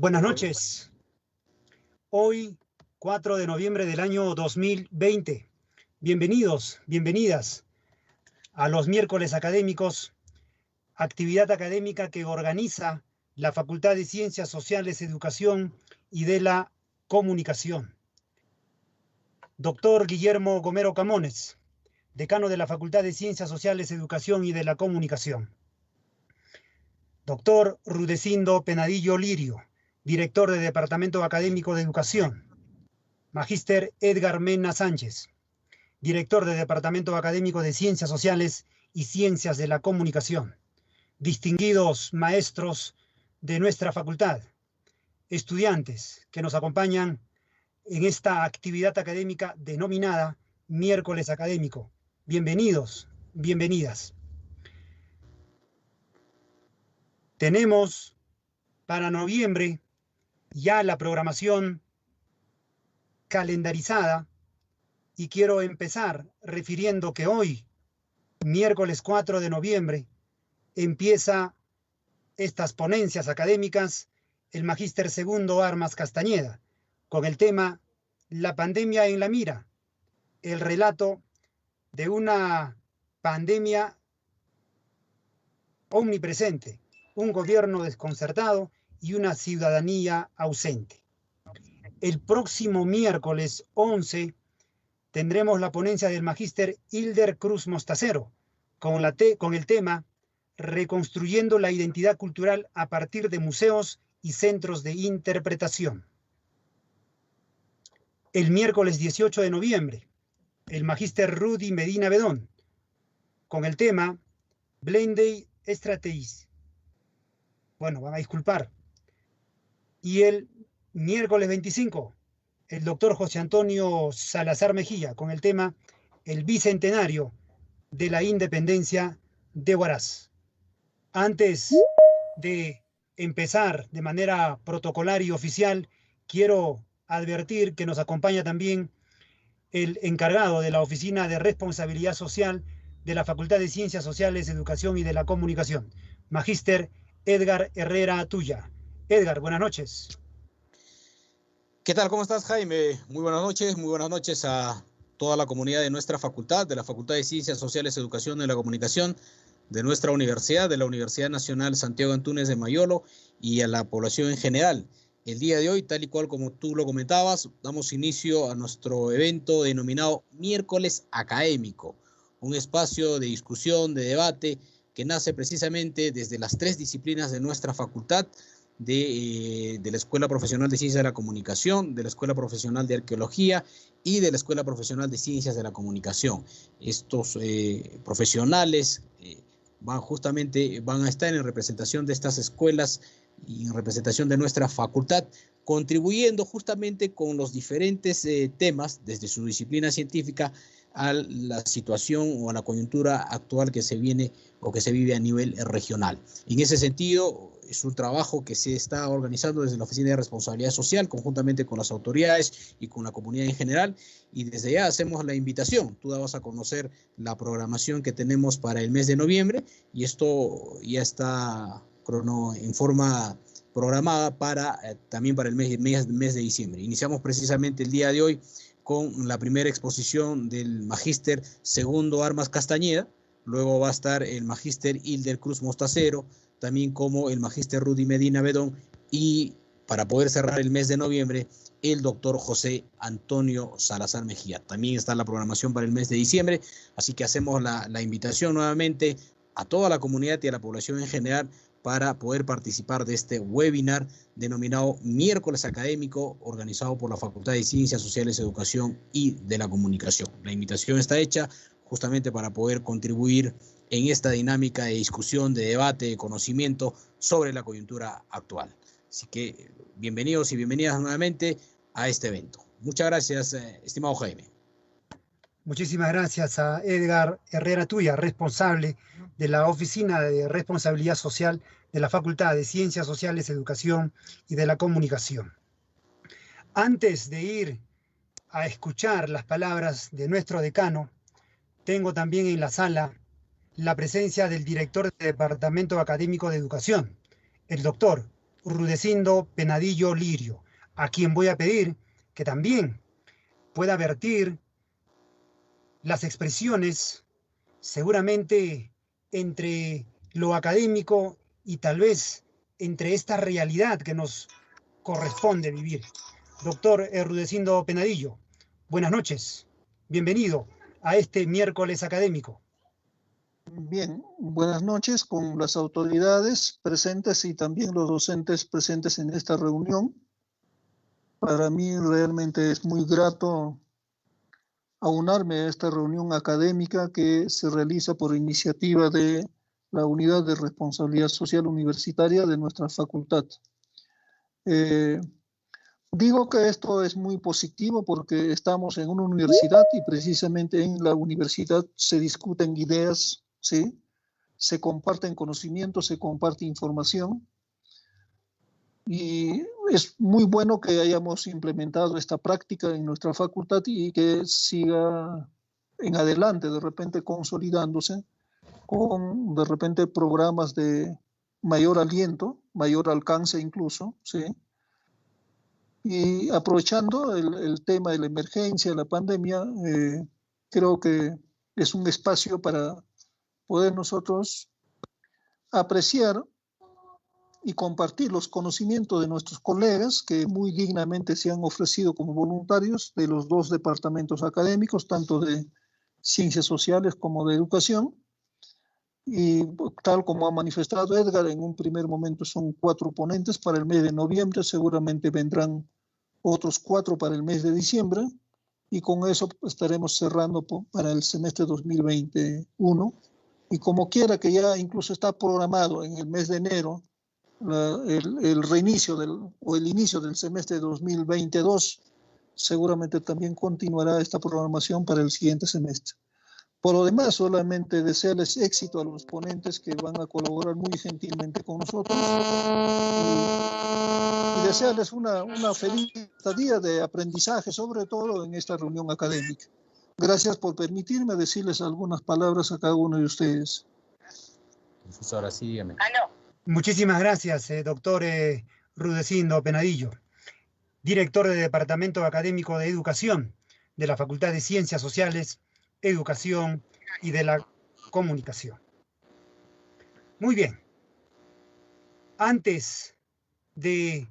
Buenas noches. Hoy, 4 de noviembre del año 2020. Bienvenidos, bienvenidas a los miércoles académicos, actividad académica que organiza la Facultad de Ciencias Sociales, Educación y de la Comunicación. Doctor Guillermo Gomero Camones, decano de la Facultad de Ciencias Sociales, Educación y de la Comunicación. Doctor Rudecindo Penadillo Lirio, director del Departamento Académico de Educación. Magíster Edgar Mena Sánchez, director del Departamento Académico de Ciencias Sociales y Ciencias de la Comunicación. Distinguidos maestros de nuestra facultad, estudiantes que nos acompañan en esta actividad académica denominada Miércoles Académico. Bienvenidos, bienvenidas. Tenemos para noviembre ya la programación calendarizada y quiero empezar refiriendo que hoy, miércoles 4 de noviembre, empieza estas ponencias académicas el Magíster Segundo Armas Castañeda con el tema La pandemia en la mira, el relato de una pandemia omnipresente, un gobierno desconcertado y una ciudadanía ausente. El próximo miércoles 11 tendremos la ponencia del magíster Hilder Cruz Mostacero con el tema Reconstruyendo la identidad cultural a partir de museos y centros de interpretación. El miércoles 18 de noviembre, el magíster Rudy Medina Bedón con el tema Blended Strategies. Bueno, van a disculpar. Y el miércoles 25, el doctor José Antonio Salazar Mejía con el tema El Bicentenario de la Independencia de Huaraz. Antes de empezar de manera protocolar y oficial, quiero advertir que nos acompaña también el encargado de la Oficina de Responsabilidad Social de la Facultad de Ciencias Sociales, Educación y de la Comunicación, Magíster Edgar Herrera Tuya. Edgar, buenas noches. ¿Qué tal? ¿Cómo estás, Jaime? Muy buenas noches a toda la comunidad de nuestra facultad, de la Facultad de Ciencias Sociales, Educación y la Comunicación, de nuestra universidad, de la Universidad Nacional Santiago Antúnez de Mayolo y a la población en general. El día de hoy, tal y cual como tú lo comentabas, damos inicio a nuestro evento denominado Miércoles Académico, un espacio de discusión, de debate, que nace precisamente desde las tres disciplinas de nuestra facultad, de la Escuela Profesional de Ciencias de la Comunicación, de la Escuela Profesional de Arqueología y de la Escuela Profesional de Ciencias de la Comunicación. Estos profesionales van a estar en representación de estas escuelas y en representación de nuestra facultad, contribuyendo justamente con los diferentes temas desde su disciplina científica a la situación o a la coyuntura actual que se viene o que se vive a nivel regional. En ese sentido, es un trabajo que se está organizando desde la Oficina de Responsabilidad Social, conjuntamente con las autoridades y con la comunidad en general, y desde ya hacemos la invitación. Tú dabas a conocer la programación que tenemos para el mes de noviembre, y esto ya está en forma programada también para el mes de diciembre. Iniciamos precisamente el día de hoy con la primera exposición del Magíster Segundo Armas Castañeda, luego va a estar el Magíster Hilder Cruz Mostacero, también como el Magíster Rudy Medina Bedón, y para poder cerrar el mes de noviembre, el doctor José Antonio Salazar Mejía. También está la programación para el mes de diciembre, así que hacemos la invitación nuevamente a toda la comunidad y a la población en general para poder participar de este webinar denominado Miércoles Académico, organizado por la Facultad de Ciencias Sociales, Educación y de la Comunicación. La invitación está hecha justamente para poder contribuir en esta dinámica de discusión, de debate, de conocimiento sobre la coyuntura actual. Así que bienvenidos y bienvenidas nuevamente a este evento. Muchas gracias, estimado Jaime. Muchísimas gracias a Edgar Herrera Tuya, responsable de la Oficina de Responsabilidad Social de la Facultad de Ciencias Sociales, Educación y de la Comunicación. Antes de ir a escuchar las palabras de nuestro decano, tengo también en la sala la presencia del director del Departamento Académico de Educación, el doctor Rudecindo Penadillo Lirio, a quien voy a pedir que también pueda vertir las expresiones seguramente entre lo académico y tal vez entre esta realidad que nos corresponde vivir. Doctor Rudecindo Penadillo, buenas noches, bienvenido a este miércoles académico. Bien, buenas noches con las autoridades presentes y también los docentes presentes en esta reunión. Para mí realmente es muy grato aunarme a esta reunión académica que se realiza por iniciativa de la Unidad de Responsabilidad Social Universitaria de nuestra facultad. Digo que esto es muy positivo porque estamos en una universidad y precisamente en la universidad se discuten ideas, ¿sí? Se comparten conocimientos, se comparte información y es muy bueno que hayamos implementado esta práctica en nuestra facultad y que siga en adelante, de repente consolidándose con de repente programas de mayor aliento, mayor alcance incluso, ¿sí? Y aprovechando el tema de la emergencia, la pandemia, creo que es un espacio para poder nosotros apreciar y compartir los conocimientos de nuestros colegas que muy dignamente se han ofrecido como voluntarios de los dos departamentos académicos, tanto de Ciencias Sociales como de Educación. Y tal como ha manifestado Edgar, en un primer momento son 4 ponentes para el mes de noviembre, seguramente vendrán otros 4 para el mes de diciembre, y con eso estaremos cerrando para el semestre 2021. Y como quiera que ya incluso está programado en el mes de enero el reinicio o el inicio del semestre 2022, seguramente también continuará esta programación para el siguiente semestre. Por lo demás, solamente desearles éxito a los ponentes que van a colaborar muy gentilmente con nosotros y desearles una feliz estadía de aprendizaje, sobre todo en esta reunión académica. Gracias por permitirme decirles algunas palabras a cada uno de ustedes. Ahora sí, dígame. Muchísimas gracias, doctor Rudecindo Penadillo, director del Departamento Académico de Educación de la Facultad de Ciencias Sociales, Educación y de la Comunicación. Muy bien. Antes de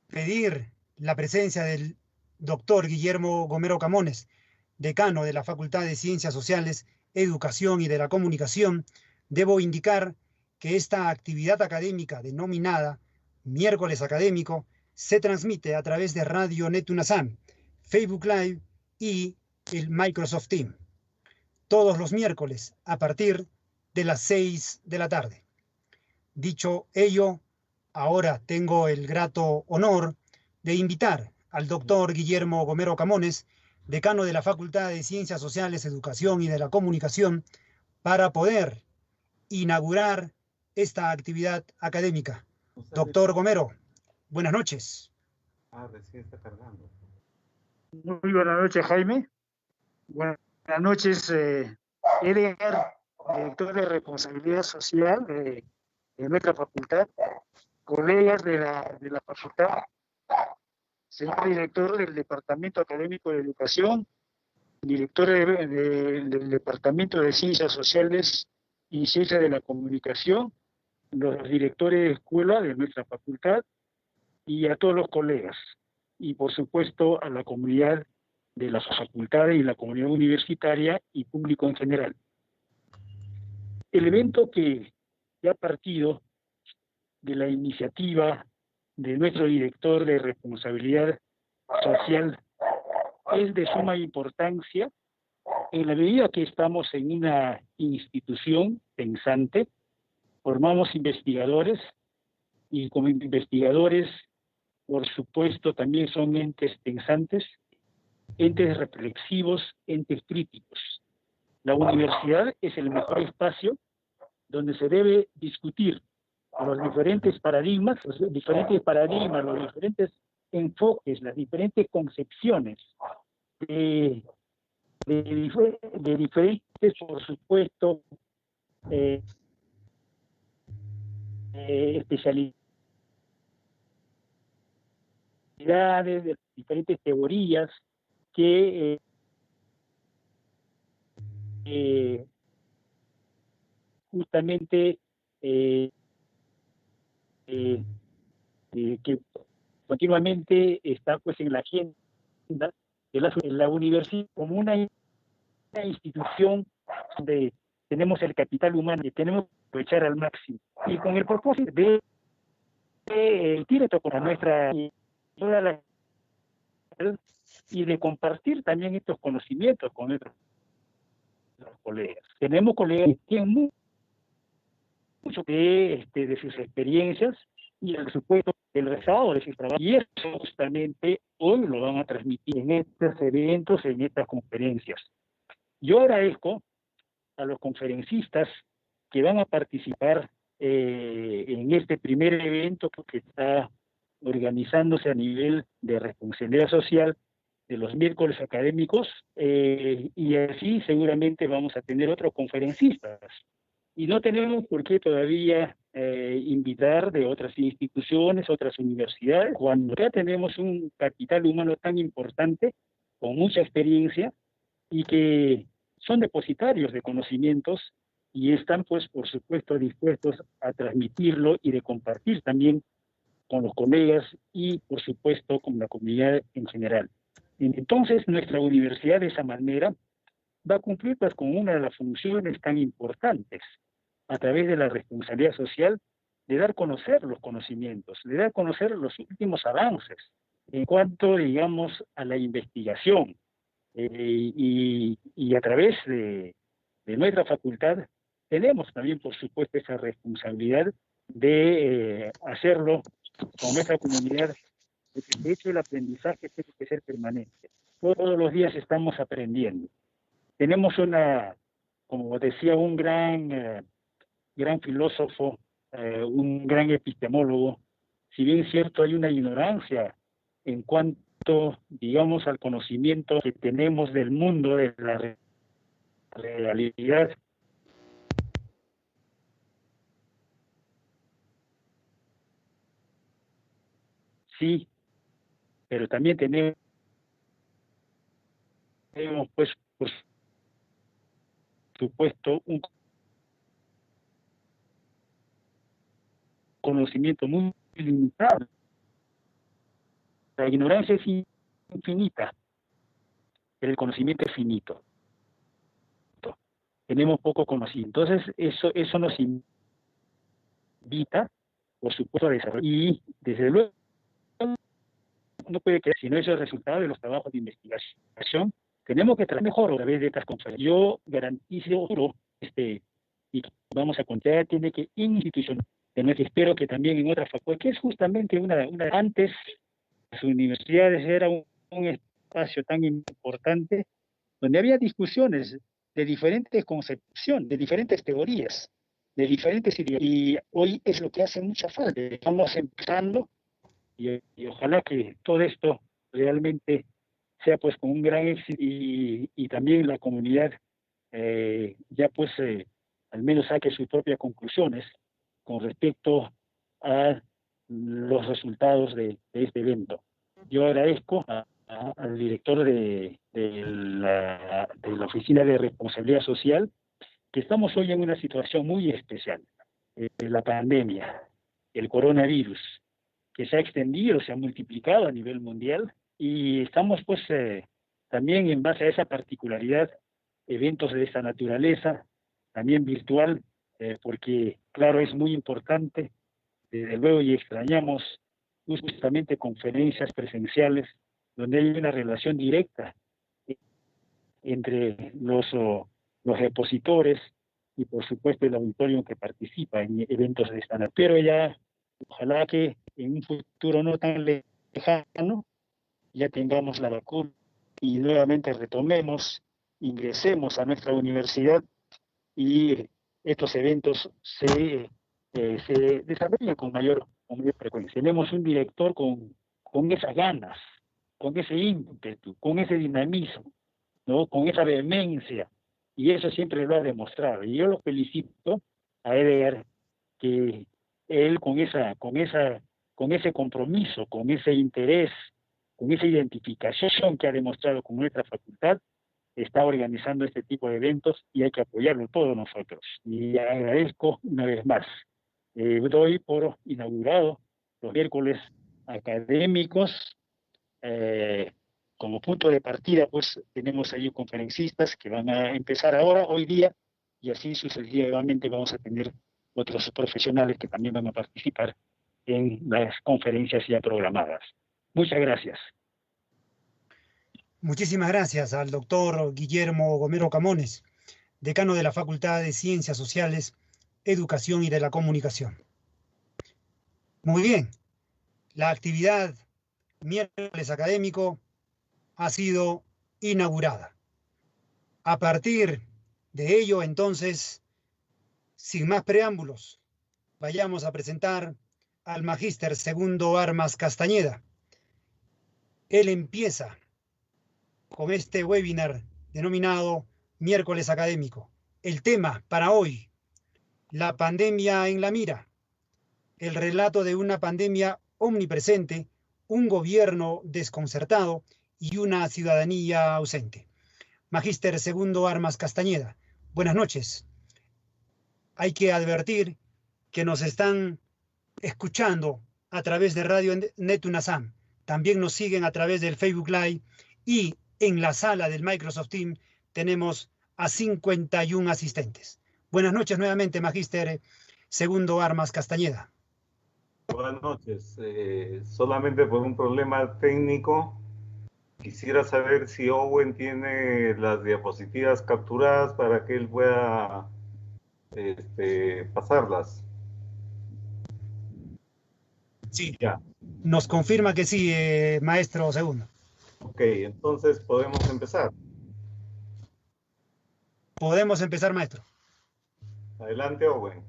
pedir la presencia del doctor Guillermo Gomero Camones, decano de la Facultad de Ciencias Sociales, Educación y de la Comunicación, debo indicar que esta actividad académica denominada Miércoles Académico se transmite a través de Radio Netunasam, Facebook Live y el Microsoft Teams, todos los miércoles a partir de las 6 de la tarde. Dicho ello, ahora tengo el grato honor de invitar al doctor Guillermo Gomero Camones, decano de la Facultad de Ciencias Sociales, Educación y de la Comunicación, para poder inaugurar esta actividad académica. Doctor Gomero, buenas noches. Recién está cargando. Muy buenas noches, Jaime. Buenas noches, Edgar, director de Responsabilidad Social de nuestra facultad, colegas de la facultad, señor director del Departamento Académico de Educación, director del Departamento de Ciencias Sociales y Ciencias de la Comunicación, los directores de escuela de nuestra facultad y a todos los colegas. Y por supuesto a la comunidad de las facultades y la comunidad universitaria y público en general. El evento que ha partido de la iniciativa de nuestro director de Responsabilidad Social es de suma importancia en la medida que estamos en una institución pensante, formamos investigadores y como investigadores, por supuesto, también son entes pensantes, entes reflexivos, entes críticos. La universidad es el mejor espacio donde se debe discutir los diferentes paradigmas, los diferentes enfoques, las diferentes concepciones de diferentes, por supuesto, especialidades de las diferentes teorías que justamente que continuamente está pues en la agenda de la universidad como una institución donde tenemos el capital humano que tenemos que aprovechar al máximo y con el propósito de directo con nuestra toda la y de compartir también estos conocimientos con nuestros colegas. Tenemos colegas que tienen mucho de sus experiencias y el supuesto del resultado de sus trabajos. Y eso justamente hoy lo van a transmitir en estos eventos, en estas conferencias. Yo agradezco a los conferencistas que van a participar en este primer evento que está organizándose a nivel de responsabilidad social de los miércoles académicos, y así seguramente vamos a tener otros conferencistas. Y no tenemos por qué todavía invitar de otras instituciones, otras universidades, cuando ya tenemos un capital humano tan importante, con mucha experiencia, y que son depositarios de conocimientos y están, pues, por supuesto, dispuestos a transmitirlo y de compartir también con los colegas y, por supuesto, con la comunidad en general. Entonces, nuestra universidad de esa manera va a cumplir pues, con una de las funciones tan importantes a través de la responsabilidad social de dar a conocer los conocimientos, de dar a conocer los últimos avances en cuanto, digamos, a la investigación. Y a través de nuestra facultad tenemos también, por supuesto, esa responsabilidad de hacerlo con nuestra comunidad, porque de hecho el aprendizaje tiene que ser permanente. Todos los días estamos aprendiendo. Tenemos como decía, un gran filósofo, un gran epistemólogo. Si bien es cierto, hay una ignorancia en cuanto, digamos, al conocimiento que tenemos del mundo, de la realidad. Sí, pero también tenemos pues, por supuesto, un conocimiento muy limitado. La ignorancia es infinita, pero el conocimiento es finito. Tenemos poco conocimiento. Entonces, eso nos invita, por supuesto, a desarrollar. Y, desde luego, no puede quedar, si no es el resultado de los trabajos de investigación, tenemos que tratar mejor a través de estas conferencias. Yo garantizo, y vamos a contar, tiene que institucionalizar. Espero que también en otras facultades, que es justamente antes, las universidades era un espacio tan importante donde había discusiones de diferentes concepciones, de diferentes teorías, de diferentes ideas, y hoy es lo que hace mucha falta. Estamos empezando y ojalá que todo esto realmente sea pues con un gran éxito y también la comunidad ya pues al menos saque sus propias conclusiones con respecto a los resultados de este evento. Yo agradezco al director de la Oficina de Responsabilidad Social, que estamos hoy en una situación muy especial. La pandemia, el coronavirus, que se ha extendido, se ha multiplicado a nivel mundial, y estamos pues también en base a esa particularidad, eventos de esta naturaleza, también virtual, porque claro, es muy importante, desde luego, y extrañamos justamente conferencias presenciales donde hay una relación directa entre los expositores y por supuesto el auditorio que participa en eventos de esta naturaleza. Pero ya, ojalá que en un futuro no tan lejano ya tengamos la vacuna y nuevamente retomemos, ingresemos a nuestra universidad y estos eventos se desarrollan con mayor frecuencia. Tenemos un director con esas ganas, con ese ímpetu, con ese dinamismo, ¿no? Con esa vehemencia, y eso siempre lo ha demostrado. Y yo lo felicito a Edgar, que él con ese compromiso, con ese interés con esa identificación que ha demostrado con nuestra facultad, está organizando este tipo de eventos y hay que apoyarlo todos nosotros. Y agradezco una vez más. Doy por inaugurado los miércoles académicos. Como punto de partida, pues tenemos ahí conferencistas que van a empezar ahora, hoy día, y así sucesivamente vamos a tener otros profesionales que también van a participar en las conferencias ya programadas. Muchas gracias. Muchísimas gracias al doctor Guillermo Gomero Camones, decano de la Facultad de Ciencias Sociales, Educación y de la Comunicación. Muy bien, la actividad miércoles académico ha sido inaugurada. A partir de ello, entonces, sin más preámbulos, vayamos a presentar al magíster segundo Armas Castañeda. Él empieza con este webinar denominado Miércoles Académico. El tema para hoy, la pandemia en la mira, el relato de una pandemia omnipresente, un gobierno desconcertado y una ciudadanía ausente. Magíster segundo Armas Castañeda, buenas noches. Hay que advertir que nos están escuchando a través de Radio Netunasam. También nos siguen a través del Facebook Live y en la sala del Microsoft Teams tenemos a 51 asistentes. Buenas noches nuevamente, magíster segundo Armas Castañeda. Buenas noches. Solamente por un problema técnico, quisiera saber si Owen tiene las diapositivas capturadas para que él pueda pasarlas. Sí, ya. Nos confirma que sí, maestro segundo. Ok, entonces podemos empezar. Podemos empezar, maestro. Adelante, Owen.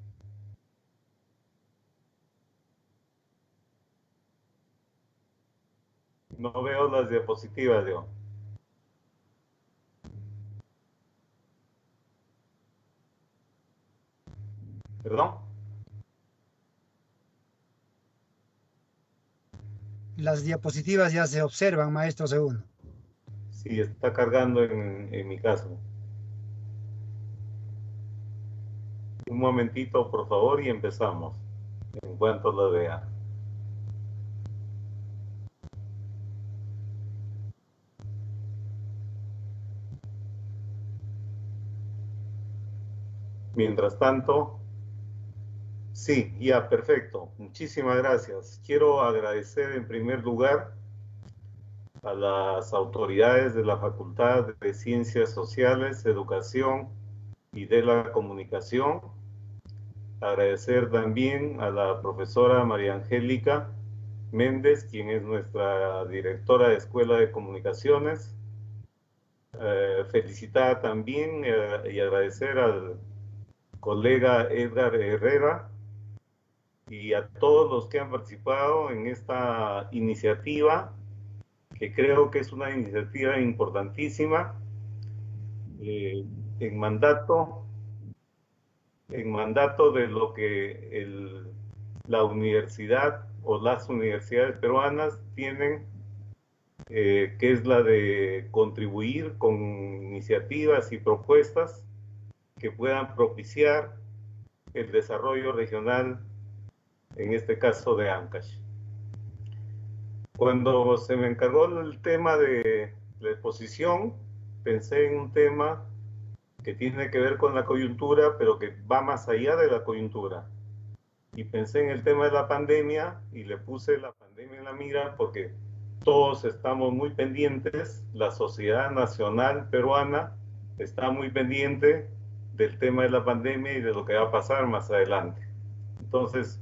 No veo las diapositivas, yo. ¿Perdón? Las diapositivas ya se observan, maestro segundo. Sí, está cargando en mi caso. Un momentito, por favor, y empezamos. En cuanto lo vea. Mientras tanto, sí, ya, perfecto. Muchísimas gracias. Quiero agradecer en primer lugar a las autoridades de la Facultad de Ciencias Sociales, Educación y de la Comunicación. Agradecer también a la profesora María Angélica Méndez, quien es nuestra directora de Escuela de Comunicaciones. Felicitar también y agradecer al colega Edgar Herrera y a todos los que han participado en esta iniciativa, que creo que es una iniciativa importantísima, en mandato de lo que la universidad o las universidades peruanas tienen, que es la de contribuir con iniciativas y propuestas que puedan propiciar el desarrollo regional, en este caso de Ancash. Cuando se me encargó el tema de la exposición, pensé en un tema que tiene que ver con la coyuntura, pero que va más allá de la coyuntura. Y pensé en el tema de la pandemia y le puse la pandemia en la mira porque todos estamos muy pendientes, la sociedad nacional peruana está muy pendiente del tema de la pandemia y de lo que va a pasar más adelante. Entonces,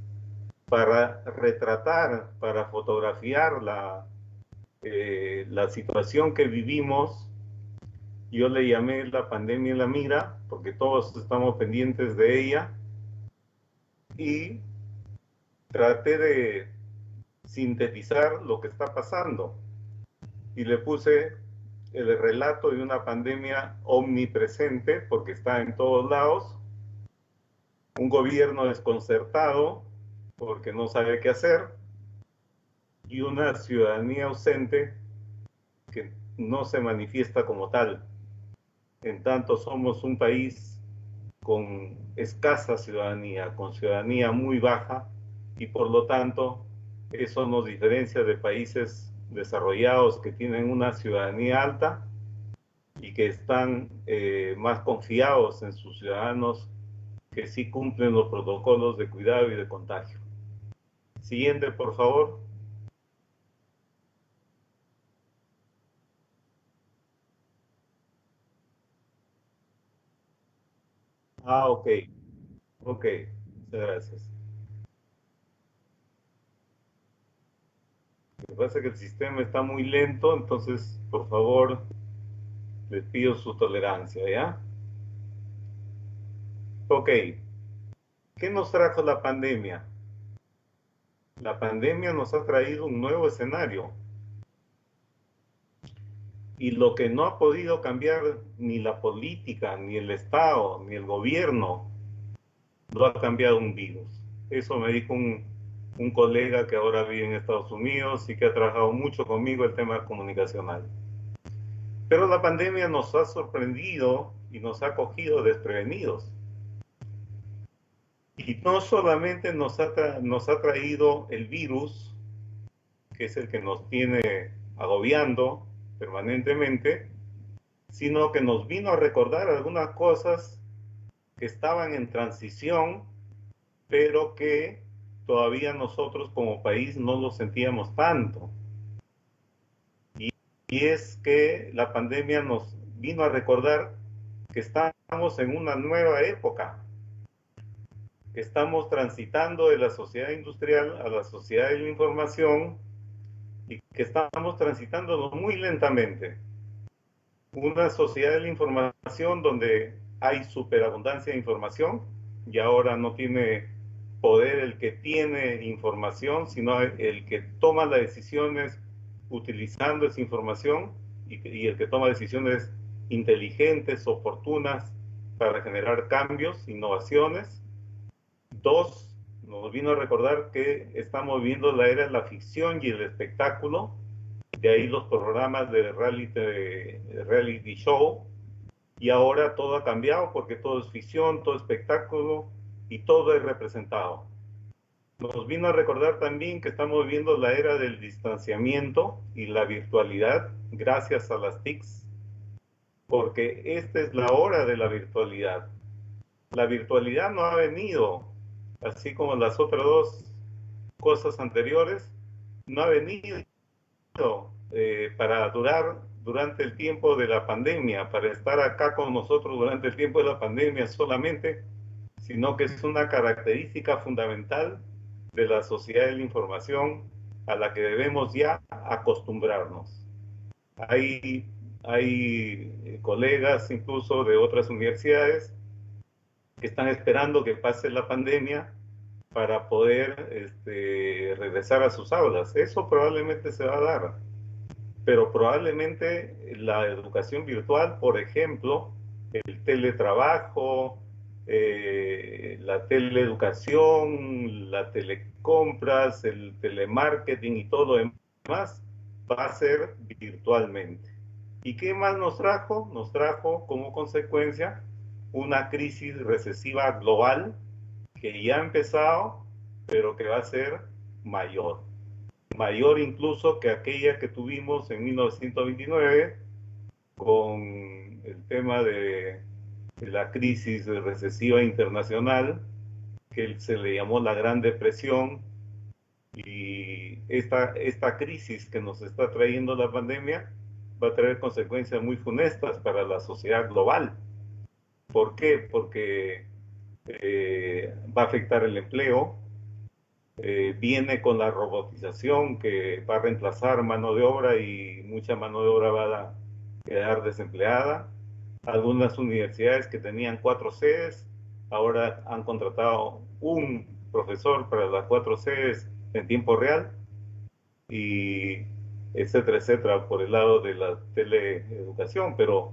para retratar, para fotografiar la situación que vivimos, yo le llamé la pandemia en la mira, porque todos estamos pendientes de ella, y traté de sintetizar lo que está pasando, y le puse el relato de una pandemia omnipresente, porque está en todos lados, un gobierno desconcertado, porque no sabe qué hacer, y una ciudadanía ausente, que no se manifiesta como tal. En tanto somos un país con escasa ciudadanía, con ciudadanía muy baja, y por lo tanto eso nos diferencia de países desarrollados que tienen una ciudadanía alta y que están más confiados en sus ciudadanos que sí cumplen los protocolos de cuidado y de contagio. Siguiente, por favor. Ah, ok. Ok. Muchas gracias. Me pasa que el sistema está muy lento, entonces, por favor, les pido su tolerancia, ¿ya? Ok. ¿Qué nos trajo la pandemia? La pandemia nos ha traído un nuevo escenario. Y lo que no ha podido cambiar ni la política, ni el Estado, ni el gobierno, lo ha cambiado un virus. Eso me dijo un colega que ahora vive en Estados Unidos y que ha trabajado mucho conmigo el tema comunicacional. Pero la pandemia nos ha sorprendido y nos ha cogido desprevenidos. Y no solamente nos ha traído el virus, que es el que nos tiene agobiando permanentemente, sino que nos vino a recordar algunas cosas que estaban en transición, pero que todavía nosotros como país no lo sentíamos tanto. Y es que la pandemia nos vino a recordar que estamos en una nueva época, que estamos transitando de la sociedad industrial a la sociedad de la información y que estamos transitándolo muy lentamente. Una sociedad de la información donde hay superabundancia de información y ahora no tiene poder el que tiene información, sino el que toma las decisiones utilizando esa información y el que toma decisiones inteligentes, oportunas para generar cambios, innovaciones. Dos, nos vino a recordar que estamos viviendo la era de la ficción y el espectáculo, de ahí los programas de reality show, y ahora todo ha cambiado porque todo es ficción, todo es espectáculo y todo es representado. Nos vino a recordar también que estamos viviendo la era del distanciamiento y la virtualidad gracias a las TICs, porque esta es la hora de la virtualidad. La virtualidad no ha venido, así como las otras dos cosas anteriores, no ha venido para durar durante el tiempo de la pandemia, para estar acá con nosotros durante el tiempo de la pandemia solamente, sino que es una característica fundamental de la sociedad de la información a la que debemos ya acostumbrarnos. Hay colegas incluso de otras universidades que están esperando que pase la pandemia para poder regresar a sus aulas. Eso probablemente se va a dar, pero probablemente la educación virtual, por ejemplo, el teletrabajo, la teleeducación, la telecompras, el telemarketing y todo lo demás va a ser virtualmente. ¿Y qué más nos trajo? Nos trajo como consecuencia una crisis recesiva global que ya ha empezado, pero que va a ser mayor incluso que aquella que tuvimos en 1929 con el tema de la crisis recesiva internacional, que se le llamó la Gran Depresión, y esta crisis que nos está trayendo la pandemia va a traer consecuencias muy funestas para la sociedad global. ¿Por qué? Porque va a afectar el empleo, viene con la robotización que va a reemplazar mano de obra y mucha mano de obra va a quedar desempleada. Algunas universidades que tenían 4 sedes ahora han contratado un profesor para las 4 sedes en tiempo real, y etcétera, etcétera, por el lado de la teleeducación. Pero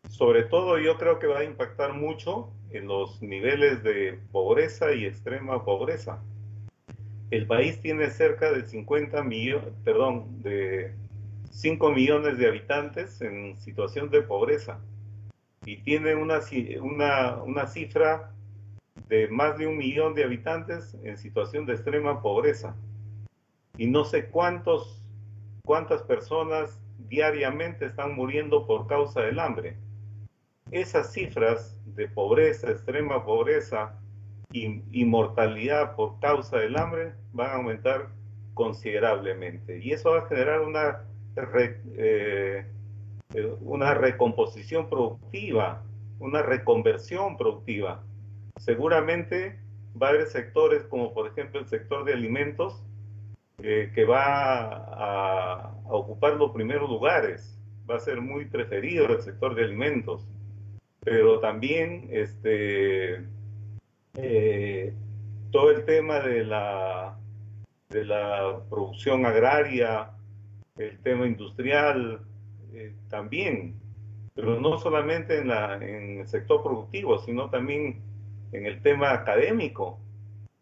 sobre todo yo creo que va a impactar mucho en los niveles de pobreza y extrema pobreza. El país tiene cerca de 5 millones de habitantes en situación de pobreza y tiene una cifra de más de 1 millón de habitantes en situación de extrema pobreza. Y no sé cuántas personas diariamente están muriendo por causa del hambre. Esas cifras de pobreza, extrema pobreza y mortalidad por causa del hambre van a aumentar considerablemente. Y eso va a generar una recomposición productiva, una reconversión productiva. Seguramente va a haber sectores como por ejemplo el sector de alimentos que va a ocupar los primeros lugares. Va a ser muy preferido el sector de alimentos, pero también todo el tema de la producción agraria, el tema industrial, también, pero no solamente en el sector productivo, sino también en el tema académico.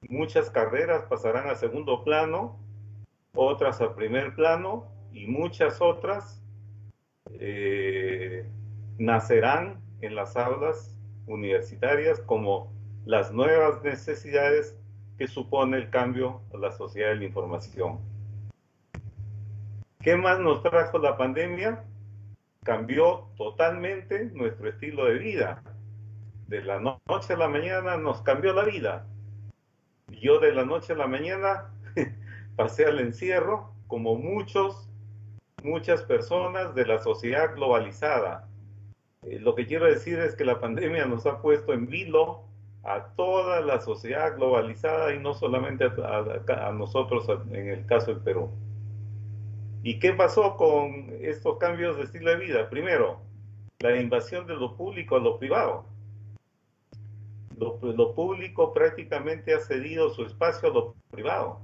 Muchas carreras pasarán a segundo plano, otras a primer plano, y muchas otras nacerán en las aulas universitarias como las nuevas necesidades que supone el cambio a la sociedad de la información. ¿Qué más nos trajo la pandemia? Cambió totalmente nuestro estilo de vida. De la noche a la mañana nos cambió la vida. Yo de la noche a la mañana pasé al encierro como muchas personas de la sociedad globalizada. Lo que quiero decir es que la pandemia nos ha puesto en vilo a toda la sociedad globalizada y no solamente a nosotros en el caso del Perú. ¿Y qué pasó con estos cambios de estilo de vida? Primero, la invasión de lo público a lo privado. Lo público prácticamente ha cedido su espacio a lo privado.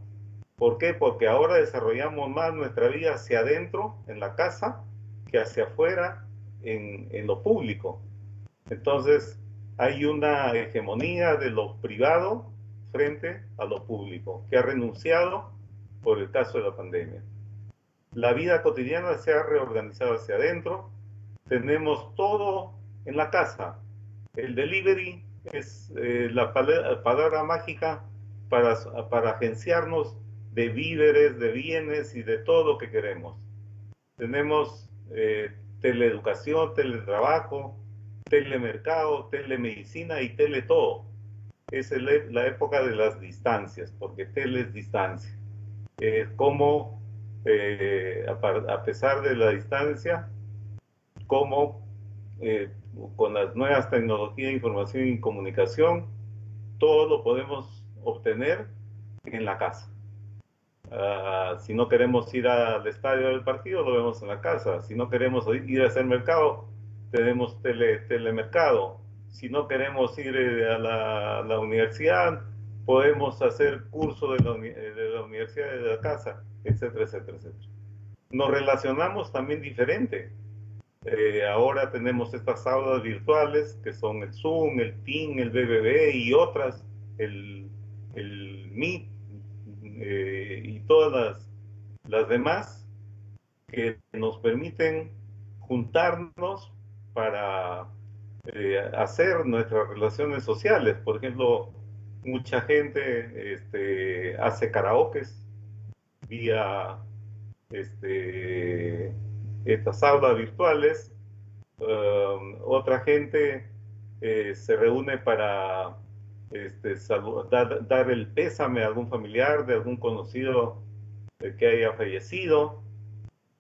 ¿Por qué? Porque ahora desarrollamos más nuestra vida hacia adentro, en la casa, que hacia afuera, en lo público. Entonces, hay una hegemonía de lo privado frente a lo público, que ha renunciado por el caso de la pandemia. La vida cotidiana se ha reorganizado hacia adentro. Tenemos todo en la casa. El delivery es la palabra mágica para agenciarnos de víveres, de bienes y de todo lo que queremos. Tenemos teleeducación, teletrabajo, telemercado, telemedicina y teletodo. Es la época de las distancias, porque tele es distancia. Como a pesar de la distancia, como con las nuevas tecnologías de información y comunicación, todo lo podemos obtener en la casa. Si no queremos ir al estadio del partido, lo vemos en la casa. Si no queremos ir a hacer mercado, tenemos telemercado. Si no queremos ir a la universidad, podemos hacer curso de la universidad de la casa, etcétera, etcétera, etcétera. Nos relacionamos también diferente. Ahora tenemos estas aulas virtuales que son el Zoom, el Team, el BBB y otras, el Meet y todas las demás que nos permiten juntarnos para hacer nuestras relaciones sociales. Por ejemplo, mucha gente hace karaokes vía estas aulas virtuales. Otra gente se reúne para dar el pésame a algún familiar de algún conocido que haya fallecido,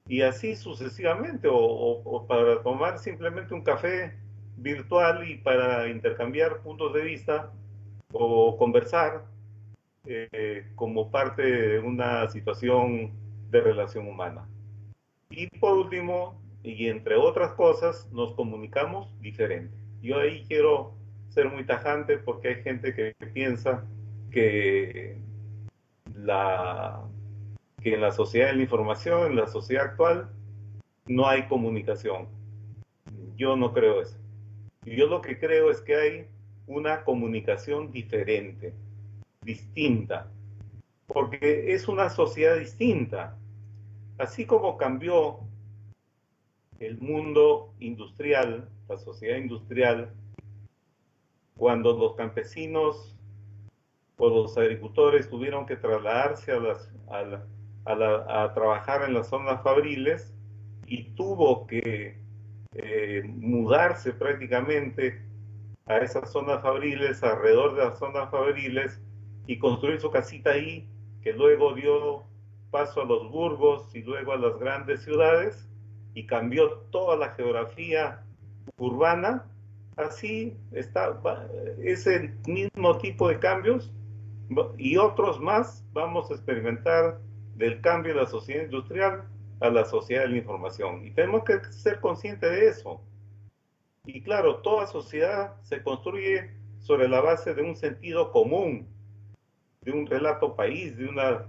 y así sucesivamente, o para tomar simplemente un café virtual y para intercambiar puntos de vista o conversar como parte de una situación de relación humana. Y por último, y entre otras cosas, nos comunicamos diferente. Yo ahí quiero ser muy tajante porque hay gente que piensa que en la sociedad de la información, en la sociedad actual, no hay comunicación. Yo no creo eso. Yo lo que creo es que hay una comunicación diferente, distinta, porque es una sociedad distinta. Así como cambió el mundo industrial, la sociedad industrial, cuando los campesinos o los agricultores tuvieron que trasladarse a trabajar en las zonas fabriles y tuvo que mudarse prácticamente a esas zonas fabriles, alrededor de las zonas fabriles, y construir su casita ahí, que luego dio paso a los burgos y luego a las grandes ciudades, y cambió toda la geografía urbana. Así está, ese mismo tipo de cambios y otros más vamos a experimentar del cambio de la sociedad industrial a la sociedad de la información. Y tenemos que ser conscientes de eso. Y claro, toda sociedad se construye sobre la base de un sentido común, de un relato país, de una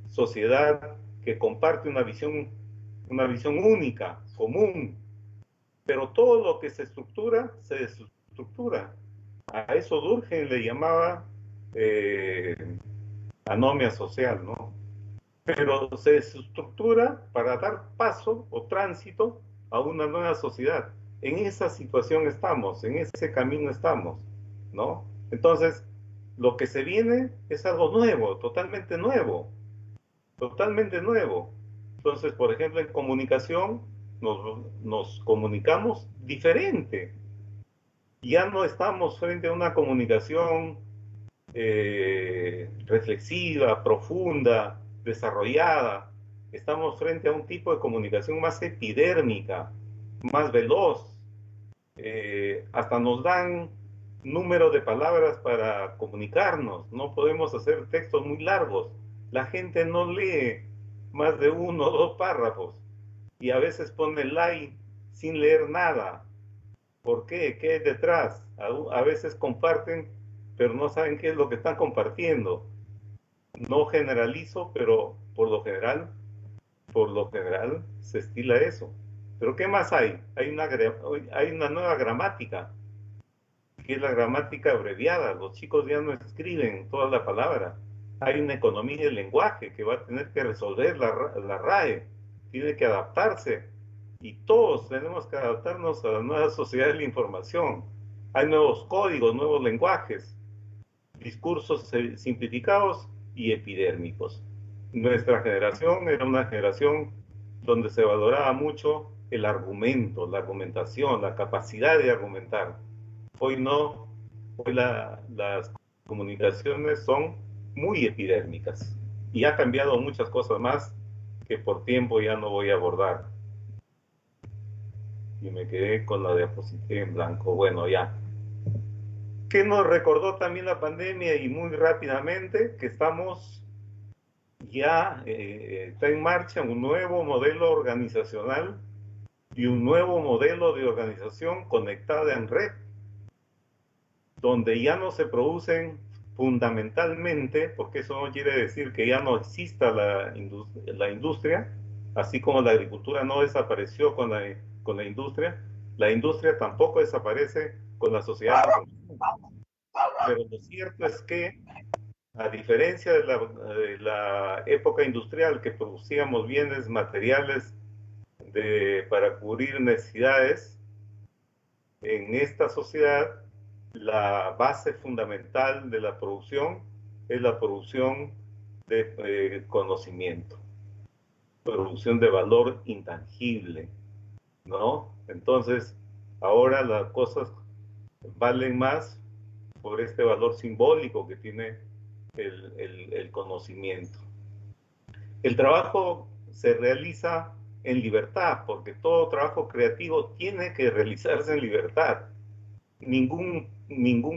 sociedad que comparte una visión única, común. Pero todo lo que se estructura, se desestructura. A eso Durkheim le llamaba anomia social, ¿no? Pero se desestructura para dar paso o tránsito a una nueva sociedad. En esa situación estamos, en ese camino estamos, ¿no? Entonces, lo que se viene es algo nuevo, totalmente nuevo, totalmente nuevo. Entonces, por ejemplo, en comunicación nos comunicamos diferente. Ya no estamos frente a una comunicación reflexiva, profunda, desarrollada. Estamos frente a un tipo de comunicación más epidérmica, más veloz. Hasta nos dan número de palabras para comunicarnos. No podemos hacer textos muy largos. La gente no lee más de 1 o 2 párrafos y a veces pone like sin leer nada. ¿Por qué? ¿Qué hay detrás? A veces comparten, pero no saben qué es lo que están compartiendo. No generalizo, pero por lo general se estila eso. Pero ¿qué más hay? Hay una nueva gramática, que es la gramática abreviada. Los chicos ya no escriben toda la palabra. Hay una economía del lenguaje que va a tener que resolver la RAE, tiene que adaptarse. Y todos tenemos que adaptarnos a la nueva sociedad de la información. Hay nuevos códigos, nuevos lenguajes, discursos simplificados y epidérmicos. Nuestra generación era una generación donde se valoraba mucho el argumento, la argumentación, la capacidad de argumentar. Hoy no, hoy las comunicaciones son muy epidérmicas y ha cambiado muchas cosas más que por tiempo ya no voy a abordar. Y me quedé con la diapositiva en blanco. Bueno, ya. ¿Qué nos recordó también la pandemia? Y muy rápidamente, que estamos ya, está en marcha un nuevo modelo organizacional y un nuevo modelo de organización conectada en red, donde ya no se producen fundamentalmente, porque eso no quiere decir que ya no exista la industria, así como la agricultura no desapareció con la industria tampoco desaparece con la sociedad. Pero lo cierto es que, a diferencia de la época industrial, que producíamos bienes materiales para cubrir necesidades, en esta sociedad la base fundamental de la producción es la producción de conocimiento, producción de valor intangible, ¿no? Entonces, ahora las cosas valen más por este valor simbólico que tiene el conocimiento. El trabajo se realiza en libertad, porque todo trabajo creativo tiene que realizarse en libertad. Ningún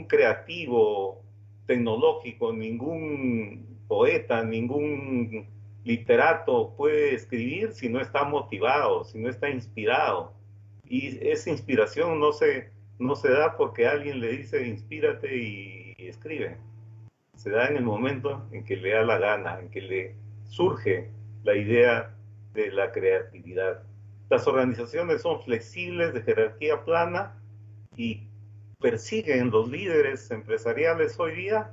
creativo tecnológico, ningún poeta, ningún literato puede escribir si no está motivado, si no está inspirado. Y esa inspiración no se da porque alguien le dice inspírate y escribe. Se da en el momento en que le da la gana, en que le surge la idea de la creatividad. Las organizaciones son flexibles, de jerarquía plana, y persiguen, los líderes empresariales hoy día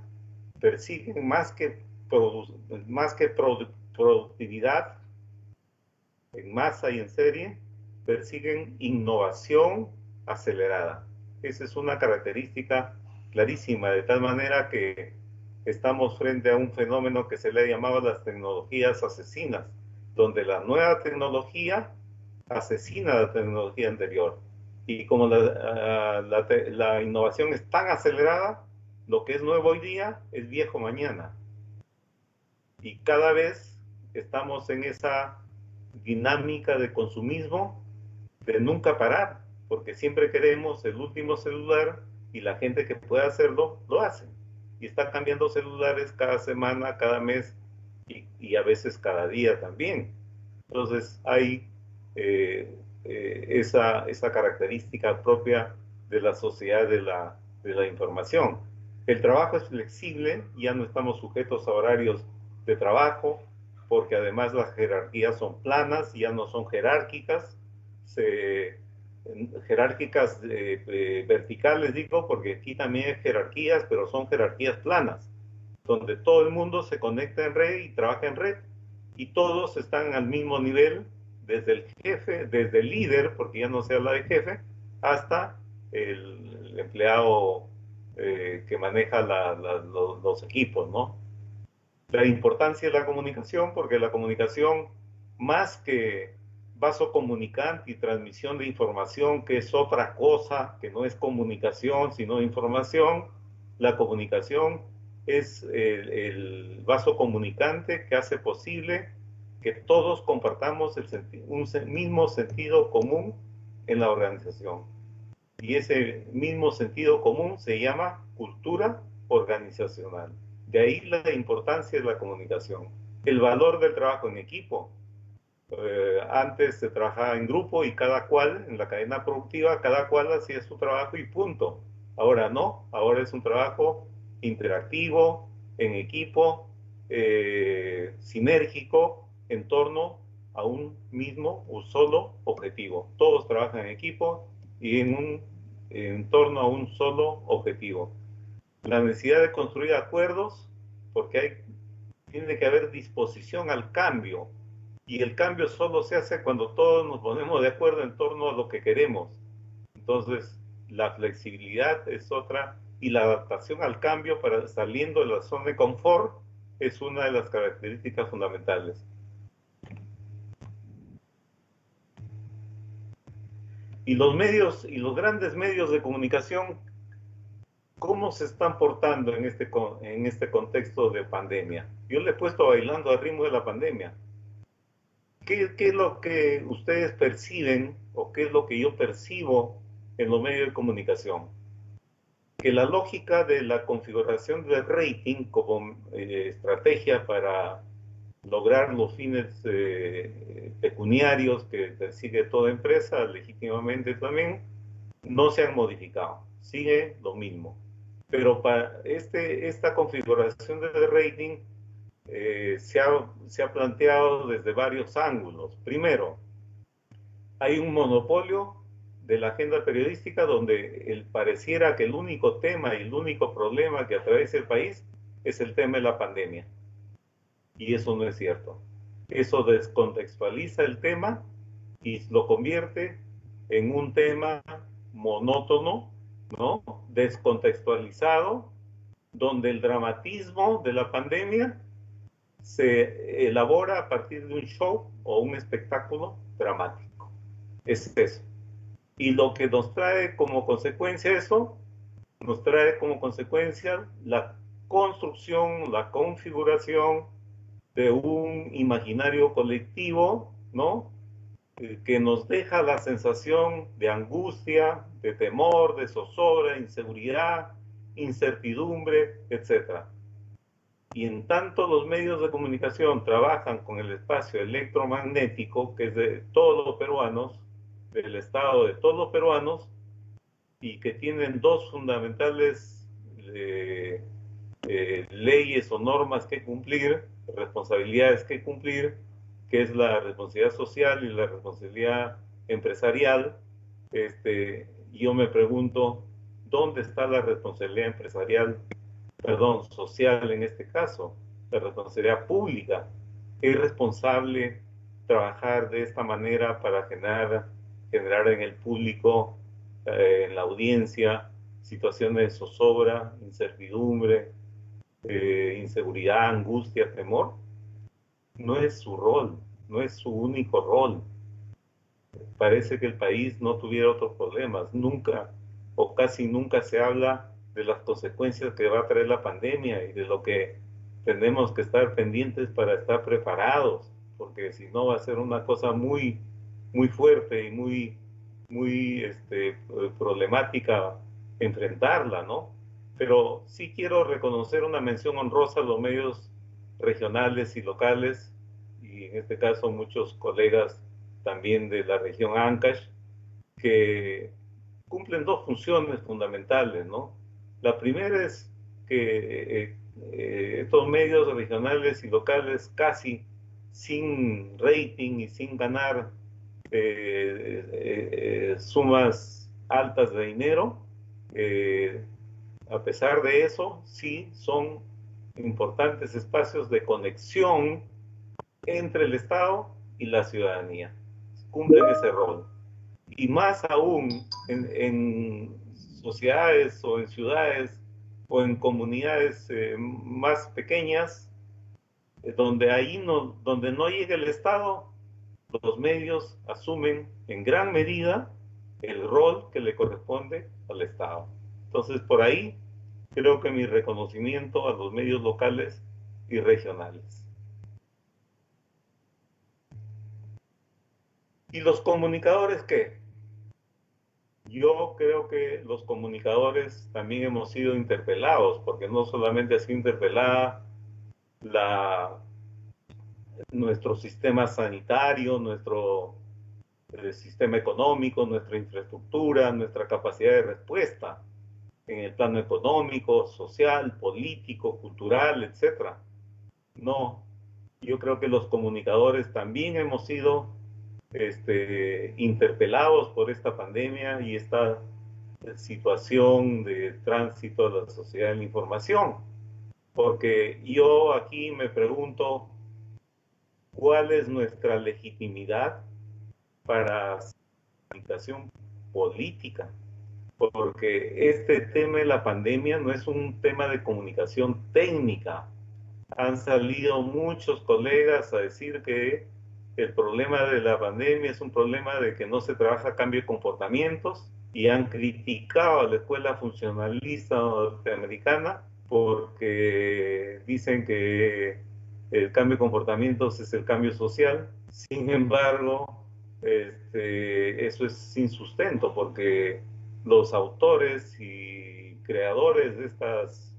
persiguen más que productividad en masa y en serie, persiguen innovación acelerada. Esa es una característica clarísima, de tal manera que estamos frente a un fenómeno que se le ha llamado las tecnologías asesinas, donde la nueva tecnología asesina a la tecnología anterior. Y como la innovación es tan acelerada, lo que es nuevo hoy día es viejo mañana. Y cada vez estamos en esa dinámica de consumismo, de nunca parar, porque siempre queremos el último celular y la gente que pueda hacerlo, lo hace. Y está cambiando celulares cada semana, cada mes y a veces cada día también. Entonces hay esa característica propia de la sociedad de la información. El trabajo es flexible, ya no estamos sujetos a horarios de trabajo, porque además las jerarquías son planas, ya no son jerárquicas, jerárquicas verticales, digo, porque aquí también hay jerarquías, pero son jerarquías planas, donde todo el mundo se conecta en red y trabaja en red, y todos están al mismo nivel, desde el jefe, desde el líder, porque ya no se habla de jefe, hasta el empleado que maneja los equipos, ¿no? La importancia de la comunicación, porque la comunicación, más que vaso comunicante y transmisión de información, que es otra cosa, que no es comunicación, sino información, la comunicación es el vaso comunicante que hace posible que todos compartamos un mismo sentido común en la organización. Y ese mismo sentido común se llama cultura organizacional. De ahí la importancia de la comunicación. El valor del trabajo en equipo. Antes se trabajaba en grupo y cada cual, en la cadena productiva, cada cual hacía su trabajo y punto. Ahora no, ahora es un trabajo interactivo, en equipo, sinérgico, en torno a un mismo o solo objetivo. Todos trabajan en equipo y en torno a un solo objetivo. La necesidad de construir acuerdos, porque tiene que haber disposición al cambio, y el cambio solo se hace cuando todos nos ponemos de acuerdo en torno a lo que queremos. Entonces, la flexibilidad es otra, y la adaptación al cambio para saliendo de la zona de confort es una de las características fundamentales. Y los medios, y los grandes medios de comunicación, ¿cómo se están portando en este contexto de pandemia? Yo le he puesto bailando al ritmo de la pandemia. ¿Qué es lo que ustedes perciben o qué es lo que yo percibo en los medios de comunicación? Que la lógica de la configuración del rating como estrategia para lograr los fines pecuniarios que persigue toda empresa, legítimamente también, no se han modificado. Sigue lo mismo. Pero para esta configuración del rating se ha planteado desde varios ángulos. Primero, hay un monopolio de la agenda periodística donde pareciera que el único tema y el único problema que atraviesa el país es el tema de la pandemia. Y eso no es cierto. Eso descontextualiza el tema y lo convierte en un tema monótono, ¿no? Descontextualizado, donde el dramatismo de la pandemia se elabora a partir de un show o un espectáculo dramático. Es eso. Y lo que nos trae como consecuencia eso, nos trae como consecuencia la construcción, la configuración de un imaginario colectivo, ¿no? Que nos deja la sensación de angustia, de temor, de zozobra, inseguridad, incertidumbre, etc. Y en tanto los medios de comunicación trabajan con el espacio electromagnético, que es de todos los peruanos, del Estado de todos los peruanos, y que tienen dos fundamentales leyes o normas que cumplir, responsabilidades que cumplir, que es la responsabilidad social y la responsabilidad empresarial. Yo me pregunto, ¿dónde está la responsabilidad empresarial, social en este caso? La responsabilidad pública. ¿Es responsable trabajar de esta manera para generar generar en el público, en la audiencia, situaciones de zozobra, incertidumbre, inseguridad, angustia, temor. No es su rol, no es su único rol. Parece que el país no tuviera otros problemas. Nunca o casi nunca se habla de las consecuencias que va a traer la pandemia y de lo que tenemos que estar pendientes para estar preparados, porque si no va a ser una cosa muy, muy fuerte y muy problemática enfrentarla, ¿no? Pero sí quiero reconocer una mención honrosa a los medios regionales y locales, y en este caso muchos colegas también de la región Ancash, que cumplen dos funciones fundamentales, ¿no? La primera es que estos medios regionales y locales, casi sin rating y sin ganar sumas altas de dinero, a pesar de eso, sí son importantes espacios de conexión entre el Estado y la ciudadanía. Cumplen ese rol. Y más aún en sociedades o en ciudades o en comunidades más pequeñas, donde no llega el Estado, los medios asumen en gran medida el rol que le corresponde al Estado. Entonces, por ahí creo que mi reconocimiento a los medios locales y regionales. ¿Y los comunicadores qué? Yo creo que los comunicadores también hemos sido interpelados, porque no solamente ha sido interpelada nuestro sistema sanitario, nuestro sistema económico, nuestra infraestructura, nuestra capacidad de respuesta en el plano económico, social, político, cultural, etc. No, yo creo que los comunicadores también hemos sido interpelados por esta pandemia y esta situación de tránsito de la sociedad de la información. Porque yo aquí me pregunto, ¿cuál es nuestra legitimidad para la comunicación política? Porque este tema de la pandemia no es un tema de comunicación técnica. Han salido muchos colegas a decir que el problema de la pandemia es un problema de que no se trabaja cambio de comportamientos, y han criticado a la escuela funcionalista norteamericana porque dicen que el cambio de comportamientos es el cambio social. Sin embargo, eso es sin sustento, porque los autores y creadores de estas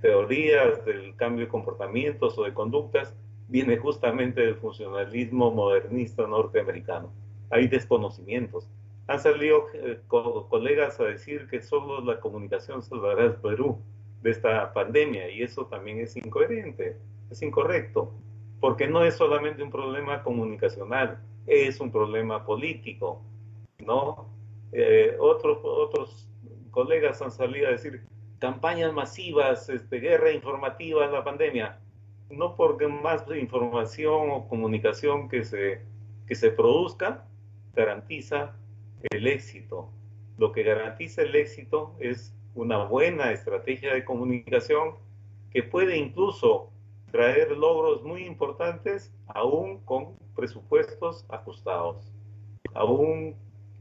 teorías del cambio de comportamientos o de conductas viene justamente del funcionalismo modernista norteamericano. Hay desconocimientos. Han salido colegas a decir que solo la comunicación salvará al Perú de esta pandemia, y eso también es incoherente, es incorrecto, porque no es solamente un problema comunicacional, es un problema político, ¿no? Otros colegas han salido a decir campañas masivas, guerra informativa en la pandemia. No porque más información o comunicación que se produzca garantiza el éxito. Lo que garantiza el éxito es una buena estrategia de comunicación que puede incluso traer logros muy importantes aún con presupuestos ajustados, aún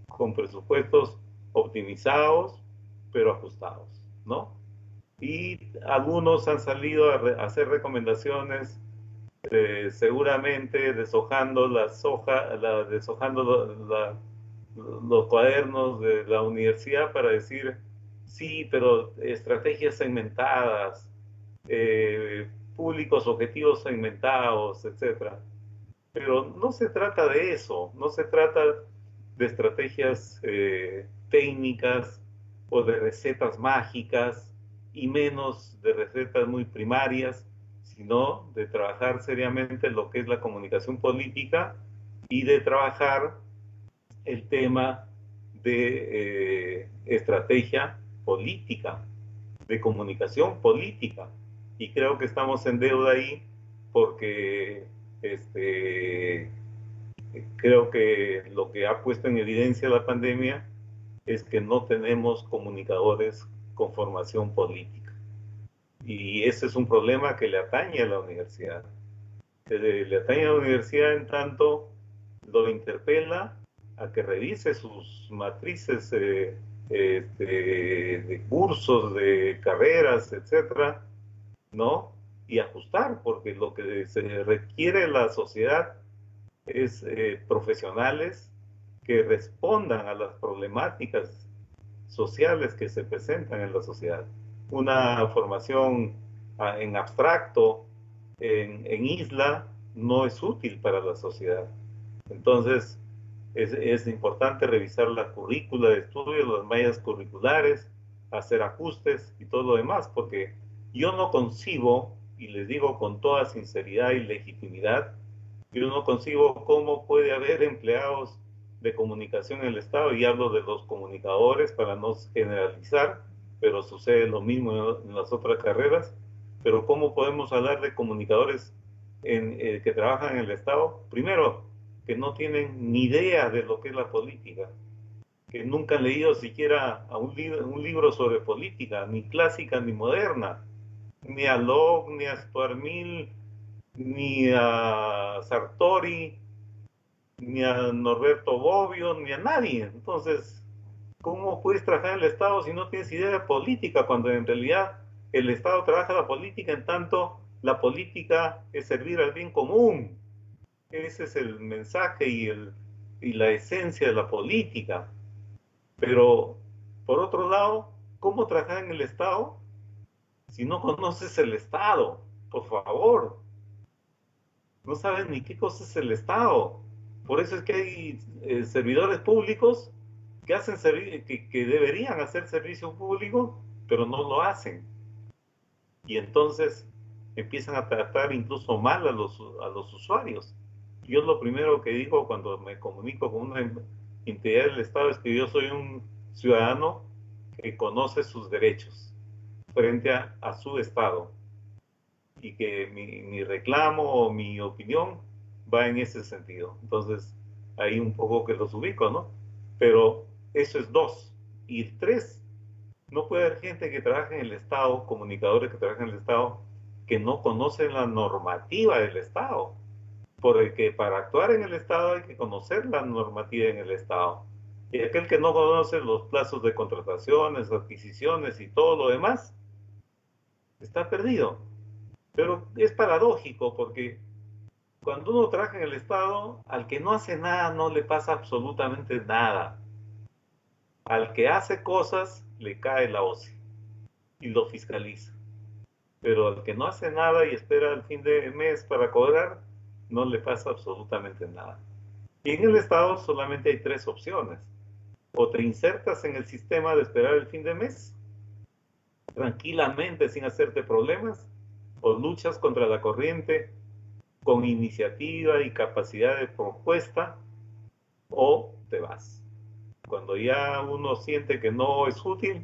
con presupuestos optimizados, pero ajustados, ¿no? Y algunos han salido a hacer recomendaciones, seguramente deshojando los cuadernos de la universidad para decir, sí, pero estrategias segmentadas, públicos objetivos segmentados, etc. Pero no se trata de eso, no se trata de estrategias técnicas o de recetas mágicas, y menos de recetas muy primarias, sino de trabajar seriamente lo que es la comunicación política y de trabajar el tema de estrategia política, de comunicación política. Y creo que estamos en deuda ahí porque Creo que lo que ha puesto en evidencia la pandemia es que no tenemos comunicadores con formación política. Y ese es un problema que le atañe a la universidad. Le atañe a la universidad en tanto lo interpela a que revise sus matrices de cursos, de carreras, etcétera, ¿no? Y ajustar, porque lo que se requiere de la sociedad es profesionales que respondan a las problemáticas sociales que se presentan en la sociedad. Una formación en abstracto, en isla, no es útil para la sociedad. Entonces, es importante revisar la currícula de estudio, las mallas curriculares, hacer ajustes y todo lo demás, porque yo no concibo, y les digo con toda sinceridad y legitimidad, yo no concibo cómo puede haber empleados de comunicación en el Estado, y hablo de los comunicadores para no generalizar, pero sucede lo mismo en las otras carreras, pero cómo podemos hablar de comunicadores que trabajan en el Estado, primero, que no tienen ni idea de lo que es la política, que nunca han leído siquiera un libro sobre política, ni clásica ni moderna, ni a Locke, ni a Stuart Mill, ni a Sartori, ni a Norberto Bobbio, ni a nadie. Entonces, ¿cómo puedes trabajar en el Estado si no tienes idea de política? Cuando en realidad el Estado trabaja la política en tanto la política es servir al bien común. Ese es el mensaje y la esencia de la política. Pero, por otro lado, ¿cómo trabajar en el Estado si no conoces el Estado? Por favor. No sabes ni qué cosa es el Estado. Por eso es que hay servidores públicos que hacen que deberían hacer servicio público, pero no lo hacen. Y entonces empiezan a tratar incluso mal a los usuarios. Yo lo primero que digo cuando me comunico con una entidad del Estado es que yo soy un ciudadano que conoce sus derechos frente a su Estado, y que mi reclamo o mi opinión va en ese sentido. Entonces, ahí un poco que los ubico, ¿no? Pero eso es dos. Y tres, no puede haber gente que trabaje en el Estado, comunicadores que trabajan en el Estado, que no conocen la normativa del Estado. Porque para actuar en el Estado hay que conocer la normativa en el Estado. Y aquel que no conoce los plazos de contrataciones, adquisiciones y todo lo demás, está perdido. Pero es paradójico porque cuando uno trabaja en el Estado, al que no hace nada no le pasa absolutamente nada. Al que hace cosas le cae la OCE y lo fiscaliza. Pero al que no hace nada y espera el fin de mes para cobrar, no le pasa absolutamente nada. Y en el Estado solamente hay tres opciones. O te insertas en el sistema de esperar el fin de mes, tranquilamente sin hacerte problemas, o luchas contra la corriente con iniciativa y capacidad de propuesta, o te vas. Cuando ya uno siente que no es útil,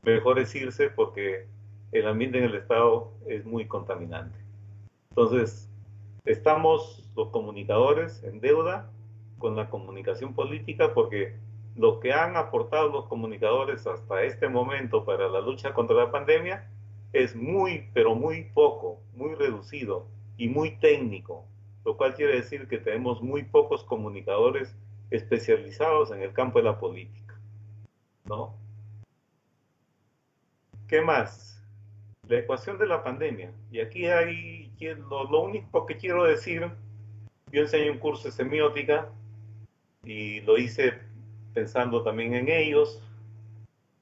mejor es irse porque el ambiente en el Estado es muy contaminante. Entonces, estamos los comunicadores en deuda con la comunicación política porque lo que han aportado los comunicadores hasta este momento para la lucha contra la pandemia es muy, pero muy poco, muy reducido y muy técnico, lo cual quiere decir que tenemos muy pocos comunicadores especializados en el campo de la política, ¿no? ¿Qué más? La ecuación de la pandemia. Y aquí hay, lo único que quiero decir, yo enseño un curso de semiótica y lo hice pensando también en ellos,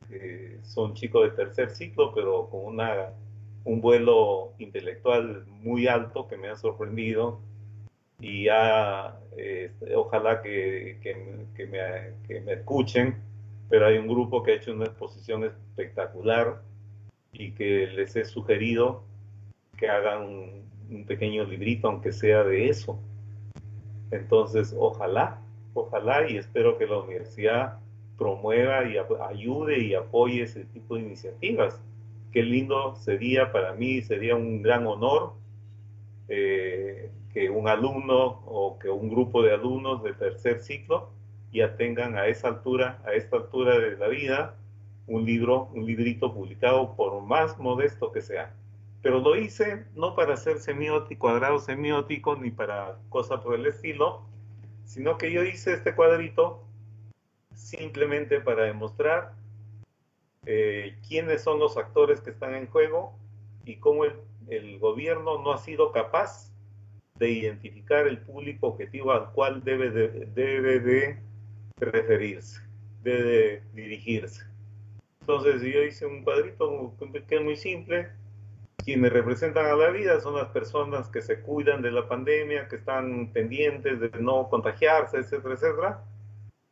que son chicos de tercer ciclo, pero con un vuelo intelectual muy alto que me ha sorprendido, y ya ojalá que me escuchen, pero hay un grupo que ha hecho una exposición espectacular y que les he sugerido que hagan un pequeño librito, aunque sea de eso. Entonces, ojalá, y espero que la universidad promueva y ayude y apoye ese tipo de iniciativas. Qué lindo sería para mí, sería un gran honor que que un alumno o que un grupo de alumnos de tercer ciclo ya tengan a esta altura de la vida, un librito publicado, por más modesto que sea. Pero lo hice no para hacer cuadrado semiótico, ni para cosas por el estilo, sino que yo hice este cuadrito simplemente para demostrar quiénes son los actores que están en juego y cómo el gobierno no ha sido capaz de identificar el público objetivo al cual debe de referirse, debe de dirigirse. Entonces yo hice un cuadrito que es muy simple. Quienes representan a la vida son las personas que se cuidan de la pandemia, que están pendientes de no contagiarse, etcétera, etcétera.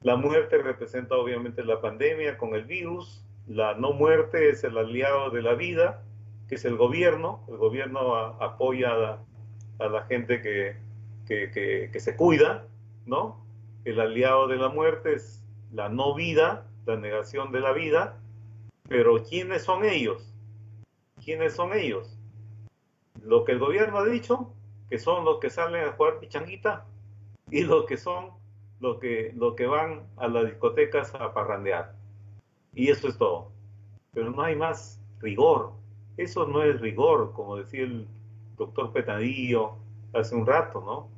La muerte representa obviamente la pandemia con el virus. La no muerte es el aliado de la vida, que es el gobierno. El gobierno apoya a la gente que se cuida, ¿no? El aliado de la muerte es la no vida, la negación de la vida. Pero ¿quiénes son ellos? ¿Quiénes son ellos? Lo que el gobierno ha dicho, que son los que salen a jugar pichanguita, y los que van a las discotecas a parrandear. Y eso es todo. Pero no hay más rigor. Eso no es rigor, como decía el doctor Petadillo hace un rato, ¿no?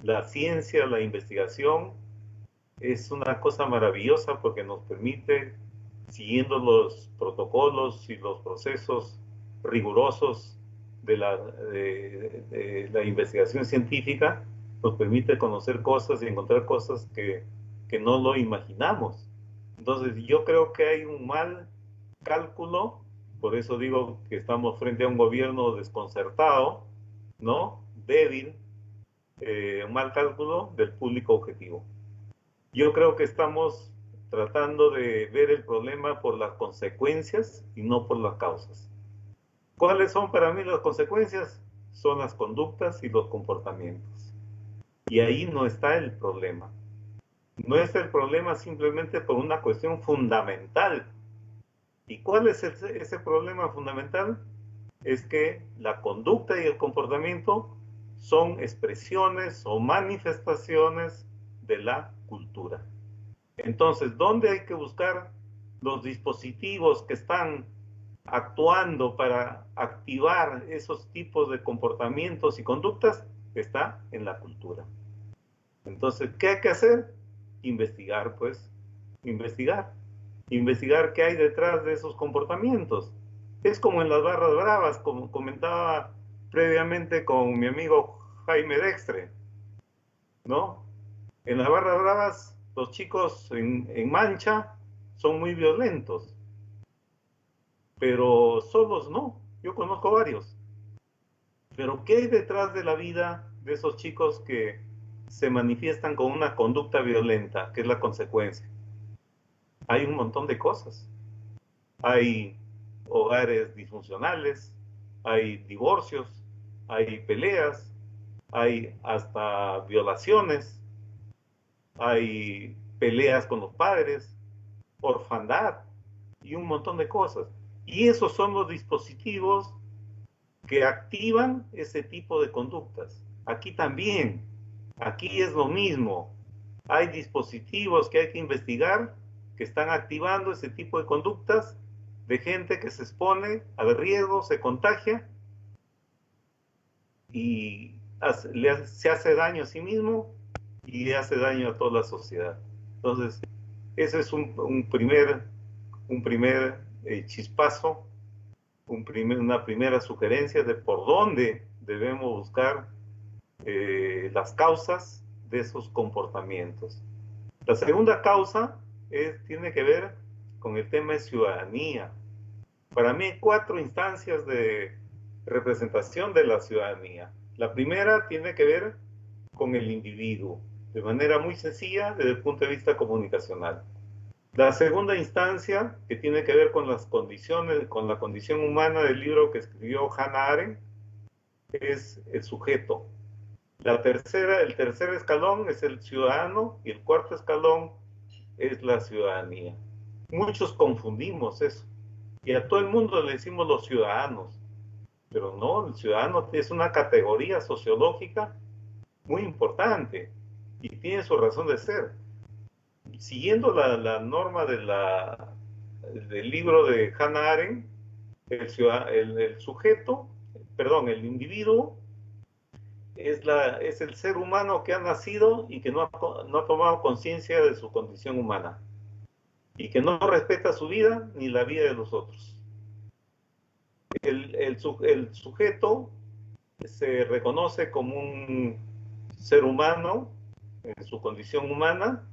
La ciencia, la investigación es una cosa maravillosa porque nos permite, siguiendo los protocolos y los procesos rigurosos de la investigación científica, nos permite conocer cosas y encontrar cosas que no lo imaginamos. Entonces yo creo que hay un mal cálculo, por eso digo que estamos frente a un gobierno desconcertado, ¿no? Débil, un mal cálculo del público objetivo. Yo creo que estamos tratando de ver el problema por las consecuencias y no por las causas. ¿Cuáles son para mí las consecuencias? Son las conductas y los comportamientos. Y ahí no está el problema. No es el problema simplemente por una cuestión fundamental. ¿Y cuál es ese problema fundamental? Es que la conducta y el comportamiento son expresiones o manifestaciones de la cultura. Entonces, ¿dónde hay que buscar los dispositivos que están actuando para activar esos tipos de comportamientos y conductas? Está en la cultura. Entonces, ¿qué hay que hacer? Investigar, pues, investigar qué hay detrás de esos comportamientos. Es como en las barras bravas, como comentaba previamente con mi amigo Jaime Dextre, ¿no? En las barras bravas, los chicos en mancha son muy violentos, pero solos no. Yo conozco varios. Pero ¿qué hay detrás de la vida de esos chicos que se manifiestan con una conducta violenta, que es la consecuencia? Hay un montón de cosas. Hay hogares disfuncionales, hay divorcios, hay peleas, hay hasta violaciones, hay peleas con los padres, orfandad y un montón de cosas. Y esos son los dispositivos que activan ese tipo de conductas. Aquí también, aquí es lo mismo. Hay dispositivos que hay que investigar que están activando ese tipo de conductas de gente que se expone al riesgo, se contagia y se hace daño a sí mismo y hace daño a toda la sociedad. Entonces, ese es un primer chispazo, una primera sugerencia de por dónde debemos buscar las causas de esos comportamientos. La segunda causa tiene que ver con el tema de ciudadanía. Para mí hay 4 instancias de representación de la ciudadanía. La primera tiene que ver con el individuo, de manera muy sencilla desde el punto de vista comunicacional. La segunda instancia, que tiene que ver con las condiciones, con la condición humana del libro que escribió Hannah Arendt, es el sujeto. El tercer escalón es el ciudadano y el cuarto escalón es la ciudadanía. Muchos confundimos eso y a todo el mundo le decimos los ciudadanos. Pero no, el ciudadano es una categoría sociológica muy importante y tiene su razón de ser. Siguiendo la norma del libro de Hannah Arendt, el sujeto, perdón, el individuo es el ser humano que ha nacido y que no ha tomado conciencia de su condición humana y que no respeta su vida ni la vida de los otros. El sujeto se reconoce como un ser humano en su condición humana,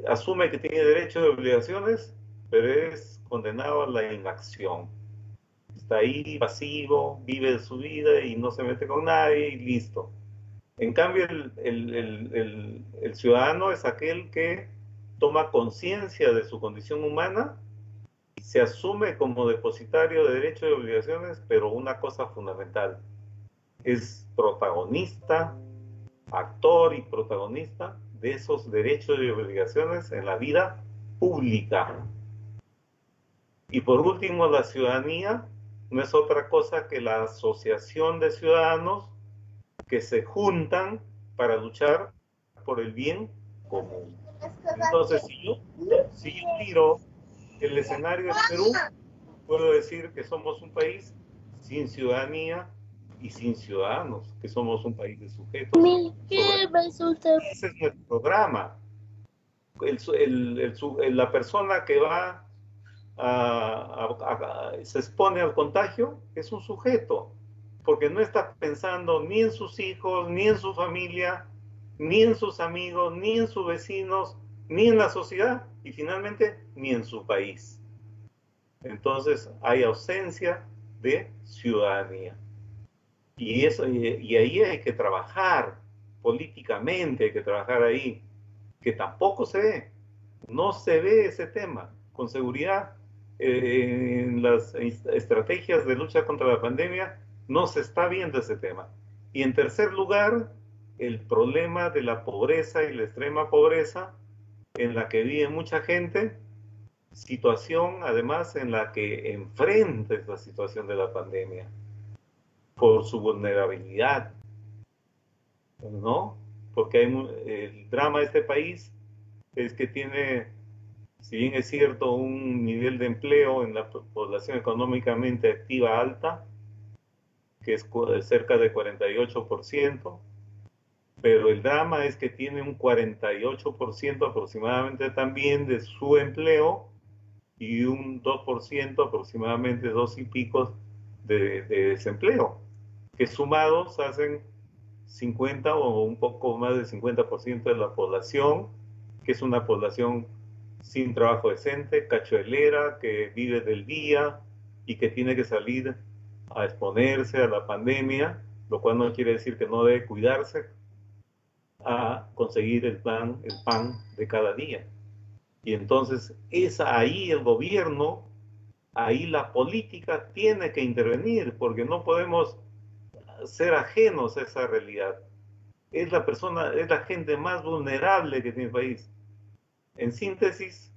asume que tiene derechos y obligaciones, pero es condenado a la inacción. Está ahí pasivo, vive de su vida y no se mete con nadie y listo. En cambio, el ciudadano es aquel que toma conciencia de su condición humana, se asume como depositario de derechos y obligaciones, pero una cosa fundamental, es protagonista, actor y protagonista de esos derechos y obligaciones en la vida pública. Y por último, la ciudadanía no es otra cosa que la asociación de ciudadanos que se juntan para luchar por el bien común. Entonces, si yo miro el escenario del Perú, puedo decir que somos un país sin ciudadanía y sin ciudadanos, que somos un país de sujetos. Ese es nuestro programa. La persona que va se expone al contagio es un sujeto, porque no está pensando ni en sus hijos, ni en su familia, ni en sus amigos, ni en sus vecinos, ni en la sociedad y finalmente ni en su país. Entonces hay ausencia de ciudadanía. Y ahí hay que trabajar políticamente, hay que trabajar ahí, que tampoco se ve, no se ve ese tema. Con seguridad, en las estrategias de lucha contra la pandemia no se está viendo ese tema. Y en tercer lugar, el problema de la pobreza y la extrema pobreza en la que vive mucha gente, situación además en la que enfrenta esta situación de la pandemia por su vulnerabilidad, ¿no? Porque el drama de este país es que tiene, si bien es cierto, un nivel de empleo en la población económicamente activa alta, que es cerca de 48%, pero el drama es que tiene un 48% aproximadamente también de su empleo y un 2% aproximadamente, 2 y pico de desempleo, que sumados hacen 50 o un poco más del 50% de la población, que es una población sin trabajo decente, cachuelera, que vive del día y que tiene que salir a exponerse a la pandemia, lo cual no quiere decir que no debe cuidarse, a conseguir el pan de cada día. Y entonces es ahí el gobierno, ahí la política tiene que intervenir, porque no podemos ser ajenos a esa realidad. Es la gente más vulnerable que tiene el país. En síntesis,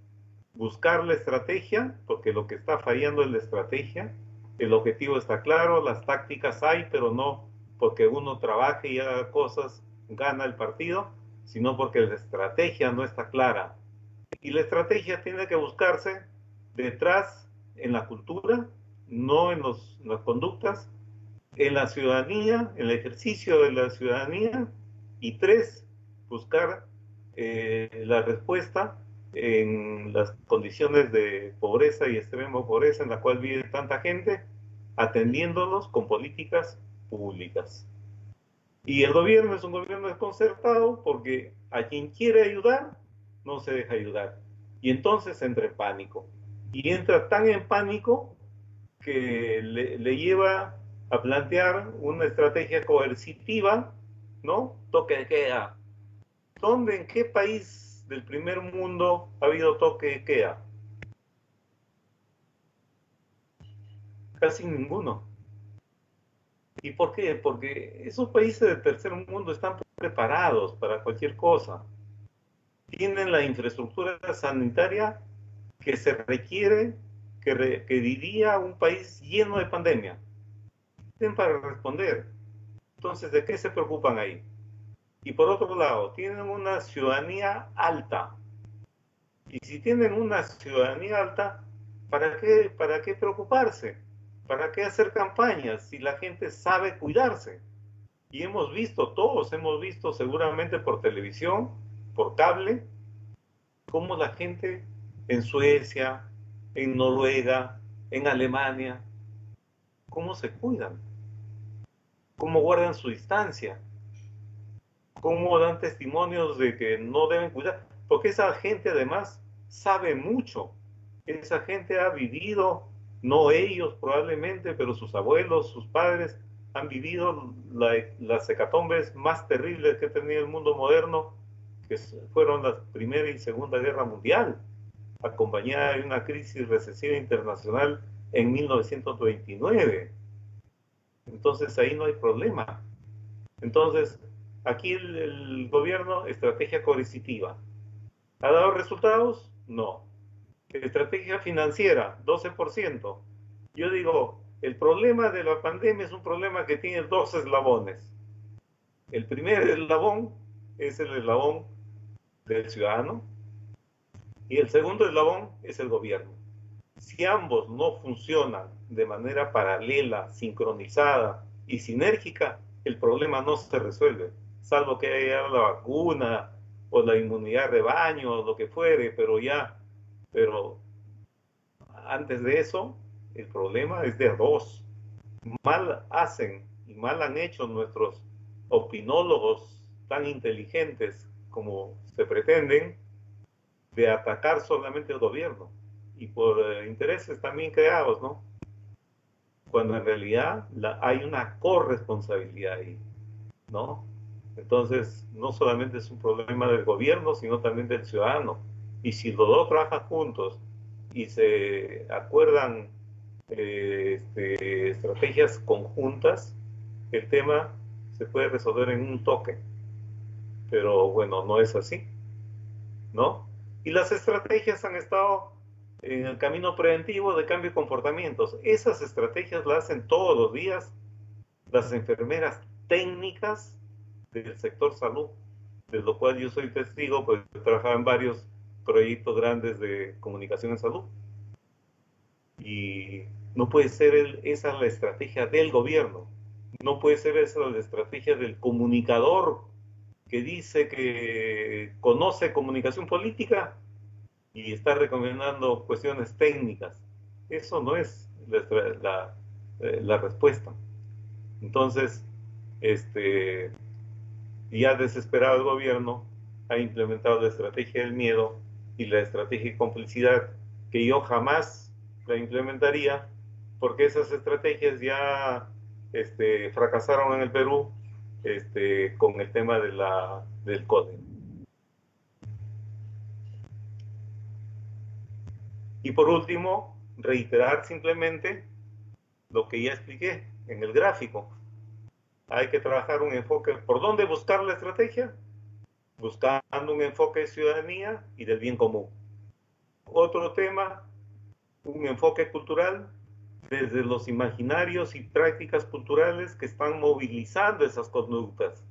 buscar la estrategia, porque lo que está fallando es la estrategia. El objetivo está claro, las tácticas hay, pero no porque uno trabaje y haga cosas, gana el partido, sino porque la estrategia no está clara. Y la estrategia tiene que buscarse detrás, en la cultura, no en las conductas, en la ciudadanía, en el ejercicio de la ciudadanía. Y 3, buscar la respuesta en las condiciones de pobreza y extrema pobreza en la cual vive tanta gente, atendiéndolos con políticas públicas. Y el gobierno es un gobierno desconcertado porque a quien quiere ayudar no se deja ayudar. Y entonces entra en pánico. Y entra tan en pánico que le lleva a plantear una estrategia coercitiva, ¿no? Toque de queda. ¿Dónde, en qué país del primer mundo ha habido toque de queda? Casi ninguno. ¿Y por qué? Porque esos países del tercer mundo están preparados para cualquier cosa. Tienen la infraestructura sanitaria que se requiere, que diría un país lleno de pandemia. para responder. Entonces, ¿de qué se preocupan ahí? Y por otro lado, tienen una ciudadanía alta. Y si tienen una ciudadanía alta, ¿para qué preocuparse? ¿Para qué hacer campañas si la gente sabe cuidarse? Y hemos visto, todos hemos visto seguramente por televisión, por cable, cómo la gente en Suecia, en Noruega, en Alemania, cómo se cuidan, cómo guardan su distancia, cómo dan testimonios de que no deben cuidar, porque esa gente además sabe mucho. Esa gente ha vivido, no ellos probablemente, pero sus abuelos, sus padres, han vivido las hecatombes más terribles que ha tenido el mundo moderno, que fueron la Primera y Segunda Guerra Mundial, acompañada de una crisis recesiva internacional en 1929. Entonces ahí no hay problema. Entonces, aquí el gobierno, estrategia coercitiva. ¿Ha dado resultados? No. Estrategia financiera, 12%. Yo digo, el problema de la pandemia es un problema que tiene dos eslabones. El primer eslabón es el eslabón del ciudadano y el segundo eslabón es el gobierno. Si ambos no funcionan de manera paralela, sincronizada y sinérgica, el problema no se resuelve, salvo que haya la vacuna o la inmunidad de rebaño o lo que fuere, pero antes de eso, el problema es de a dos. Mal hacen y mal han hecho nuestros opinólogos tan inteligentes como se pretenden de atacar solamente al gobierno y por intereses también creados, ¿no? Cuando en realidad hay una corresponsabilidad ahí, ¿no? Entonces, no solamente es un problema del gobierno, sino también del ciudadano. Y si los dos trabajan juntos y se acuerdan estrategias conjuntas, el tema se puede resolver en un toque. Pero bueno, no es así, ¿no? Y las estrategias han estado en el camino preventivo de cambio de comportamientos. Esas estrategias las hacen todos los días las enfermeras técnicas del sector salud, de lo cual yo soy testigo, pues he trabajado en varios proyectos grandes de comunicación en salud. Y no puede ser esa la estrategia del gobierno, no puede ser esa la estrategia del comunicador que dice que conoce comunicación política y está recomendando cuestiones técnicas. Eso no es la respuesta. Entonces, ya desesperado el gobierno ha implementado la estrategia del miedo y la estrategia de complicidad, que yo jamás la implementaría, porque esas estrategias ya fracasaron en el Perú con el tema del CODE. Y por último, reiterar simplemente lo que ya expliqué en el gráfico. Hay que trabajar un enfoque. ¿Por dónde buscar la estrategia? Buscando un enfoque de ciudadanía y del bien común. Otro tema, un enfoque cultural desde los imaginarios y prácticas culturales que están movilizando esas conductas.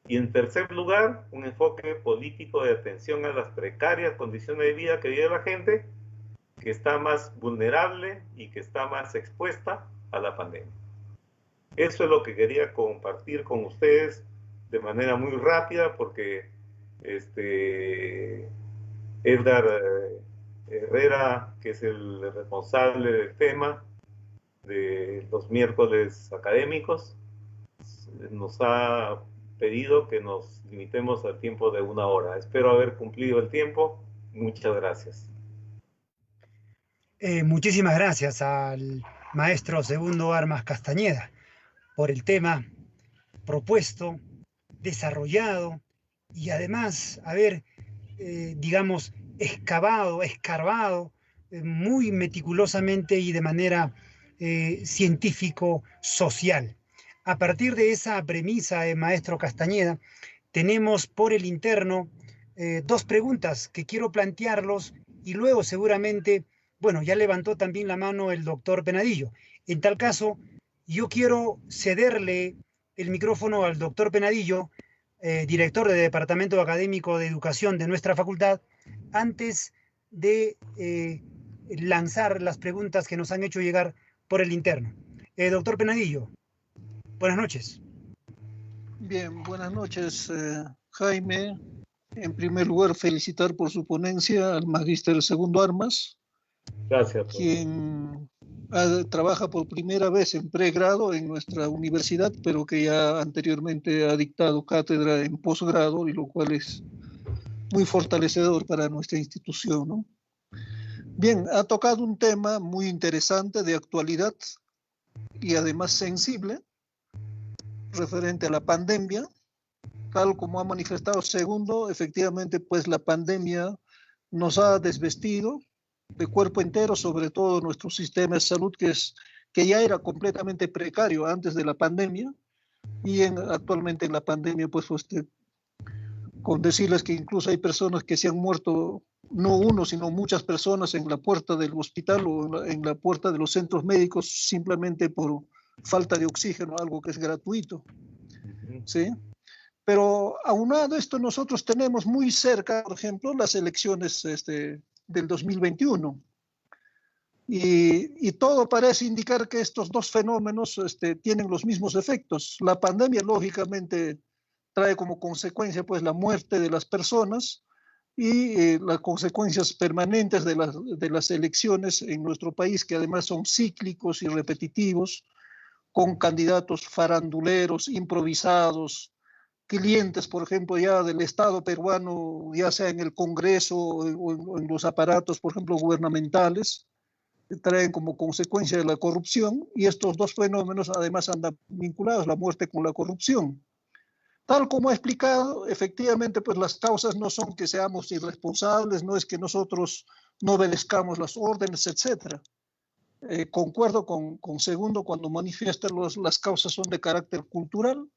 Y en tercer lugar, un enfoque político de atención a las precarias condiciones de vida que vive la gente, que está más vulnerable y que está más expuesta a la pandemia. Eso es lo que quería compartir con ustedes de manera muy rápida, porque Edgar Herrera, que es el responsable del tema de los miércoles académicos, nos ha pedido que nos limitemos al tiempo de 1 hora. Espero haber cumplido el tiempo. Muchas gracias. Muchísimas gracias al maestro Segundo Armas Castañeda por el tema propuesto, desarrollado y además haber, digamos, escarbado muy meticulosamente y de manera científico-social. A partir de esa premisa, maestro Castañeda, tenemos por el interno 2 preguntas que quiero plantearlos y luego seguramente, bueno, ya levantó también la mano el doctor Penadillo. En tal caso, Yo quiero cederle el micrófono al doctor Penadillo, director del Departamento Académico de Educación de nuestra facultad, antes de lanzar las preguntas que nos han hecho llegar por el interno. Doctor Penadillo, buenas noches. Bien, buenas noches, Jaime. En primer lugar, felicitar por su ponencia al magíster Segundo Armas. Gracias. Quien trabaja por primera vez en pregrado en nuestra universidad, pero que ya anteriormente ha dictado cátedra en posgrado, y lo cual es muy fortalecedor para nuestra institución, ¿no? Bien, ha tocado un tema muy interesante de actualidad y además sensible, referente a la pandemia. Tal como ha manifestado Segundo, efectivamente, pues la pandemia nos ha desvestido de cuerpo entero, sobre todo nuestro sistema de salud, que ya era completamente precario antes de la pandemia, y actualmente en la pandemia, pues con decirles que incluso hay personas que se han muerto, no uno, sino muchas personas en la puerta del hospital o en la puerta de los centros médicos, simplemente por falta de oxígeno, algo que es gratuito, ¿sí? Pero aunado a esto, nosotros tenemos muy cerca, por ejemplo, las elecciones del 2021. Y todo parece indicar que estos dos fenómenos tienen los mismos efectos. La pandemia, lógicamente, trae como consecuencia pues, la muerte de las personas y las consecuencias permanentes de las elecciones en nuestro país, que además son cíclicos y repetitivos, con candidatos faranduleros, improvisados, clientes, por ejemplo, ya del Estado peruano, ya sea en el Congreso o en los aparatos, por ejemplo, gubernamentales, traen como consecuencia de la corrupción, y estos dos fenómenos además andan vinculados, la muerte con la corrupción. Tal como he explicado, efectivamente, pues las causas no son que seamos irresponsables, no es que nosotros no obedezcamos las órdenes, etc. Concuerdo con Segundo cuando manifiesta las causas son de carácter cultural,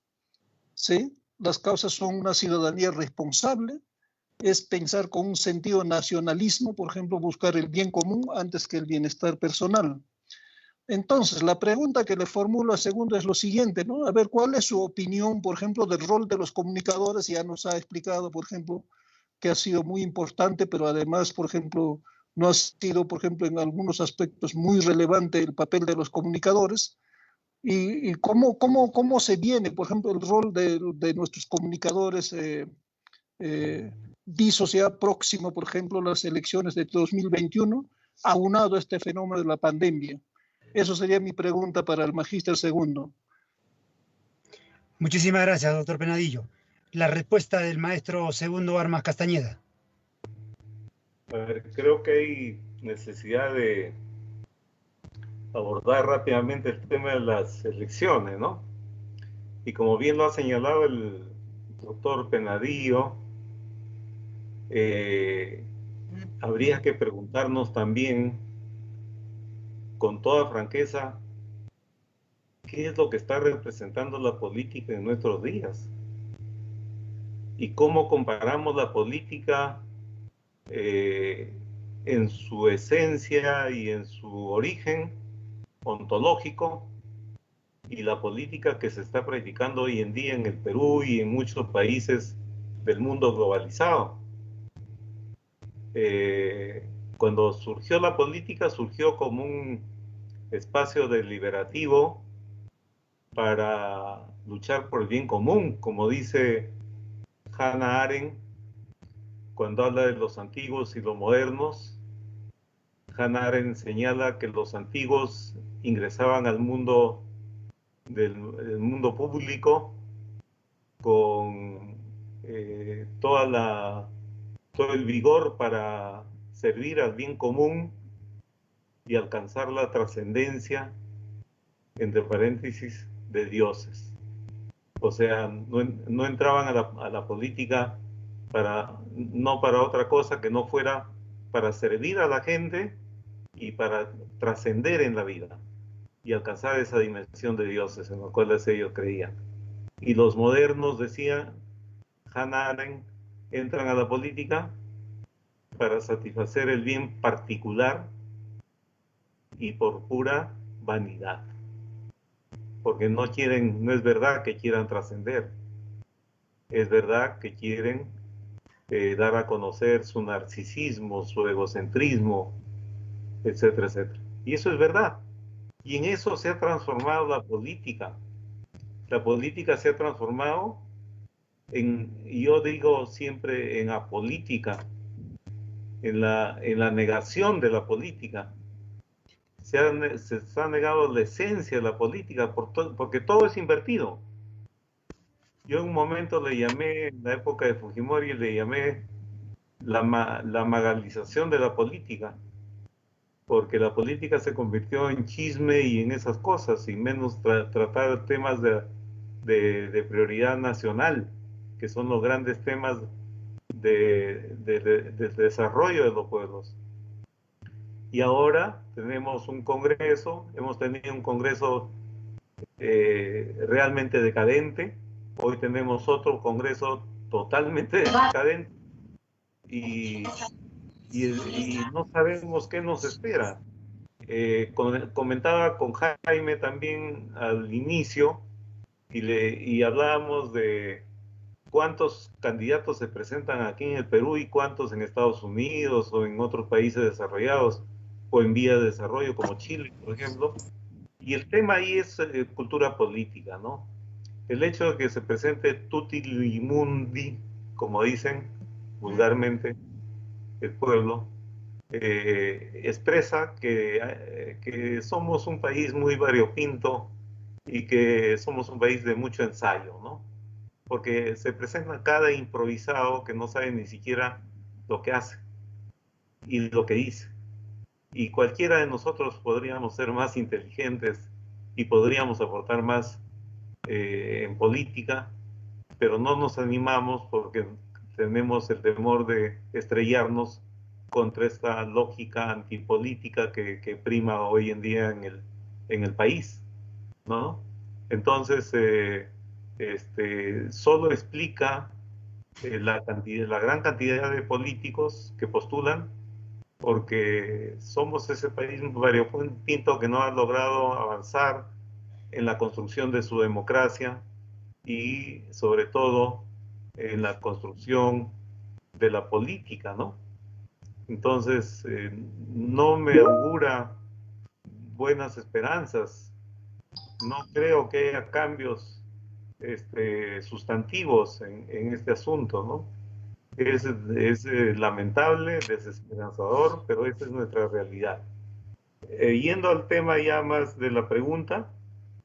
¿sí? Las causas son una ciudadanía responsable, es pensar con un sentido nacionalismo, por ejemplo, buscar el bien común antes que el bienestar personal. Entonces, la pregunta que le formulo a Segundo es lo siguiente, ¿no? A ver, ¿cuál es su opinión, por ejemplo, del rol de los comunicadores? Ya nos ha explicado, por ejemplo, que ha sido muy importante, pero además, por ejemplo, no ha sido, por ejemplo, en algunos aspectos muy relevante el papel de los comunicadores. Y cómo se viene, por ejemplo, el rol de nuestros comunicadores visos ya próximo, por ejemplo, las elecciones de 2021, aunado a este fenómeno de la pandemia. Eso sería mi pregunta para el magíster Segundo. Muchísimas gracias, doctor Penadillo. La respuesta del maestro Segundo Armas Castañeda. A ver, creo que hay necesidad de abordar rápidamente el tema de las elecciones, ¿no? Y como bien lo ha señalado el doctor Penadillo, habría que preguntarnos también, con toda franqueza, ¿qué es lo que está representando la política en nuestros días? Y cómo comparamos la política en su esencia y en su origen ontológico, y la política que se está practicando hoy en día en el Perú y en muchos países del mundo globalizado. Cuando surgió la política, surgió como un espacio deliberativo para luchar por el bien común, como dice Hannah Arendt cuando habla de los antiguos y los modernos. Hannah Arendt señala que los antiguos ingresaban al mundo del mundo público con todo el vigor para servir al bien común y alcanzar la trascendencia, entre paréntesis, de dioses. O sea, no entraban a la política no para otra cosa que no fuera para servir a la gente y para trascender en la vida y alcanzar esa dimensión de dioses en la cual ellos creían. Y los modernos, decía Hannah Arendt, entran a la política para satisfacer el bien particular y por pura vanidad. porque no quieren, no es verdad que quieran trascender, es verdad que quieren dar a conocer su narcisismo, su egocentrismo, etcétera, etcétera. Y eso es verdad. Y en eso se ha transformado la política. La política se ha transformado en, yo digo siempre, en apolítica, en la negación de la política. Se ha negado la esencia de la política porque todo es invertido. Yo en un momento le llamé, en la época de Fujimori, le llamé la magalización de la política, porque la política se convirtió en chisme y en esas cosas, y menos tratar temas de prioridad nacional, que son los grandes temas de desarrollo de los pueblos. Y ahora tenemos un Congreso, hemos tenido un Congreso realmente decadente, hoy tenemos otro Congreso totalmente decadente y no sabemos qué nos espera. Comentaba con Jaime también al inicio y hablábamos de cuántos candidatos se presentan aquí en el Perú y cuántos en Estados Unidos o en otros países desarrollados o en vía de desarrollo como Chile, por ejemplo. Y el tema ahí es cultura política, ¿no? El hecho de que se presente tutti mundi, como dicen vulgarmente el pueblo, expresa que somos un país muy variopinto y que somos un país de mucho ensayo, ¿no? Porque se presenta cada improvisado que no sabe ni siquiera lo que hace y lo que dice. Y cualquiera de nosotros podríamos ser más inteligentes y podríamos aportar más en política, pero no nos animamos porque tenemos el temor de estrellarnos contra esta lógica antipolítica que prima hoy en día en el país, ¿no? Entonces, solo explica la gran cantidad de políticos que postulan porque somos ese país variopinto que no ha logrado avanzar en la construcción de su democracia y sobre todo en la construcción de la política, ¿no? Entonces, no me augura buenas esperanzas. No creo que haya cambios sustantivos en este asunto, ¿no? Es lamentable, desesperanzador, pero esa es nuestra realidad. Yendo al tema ya más de la pregunta,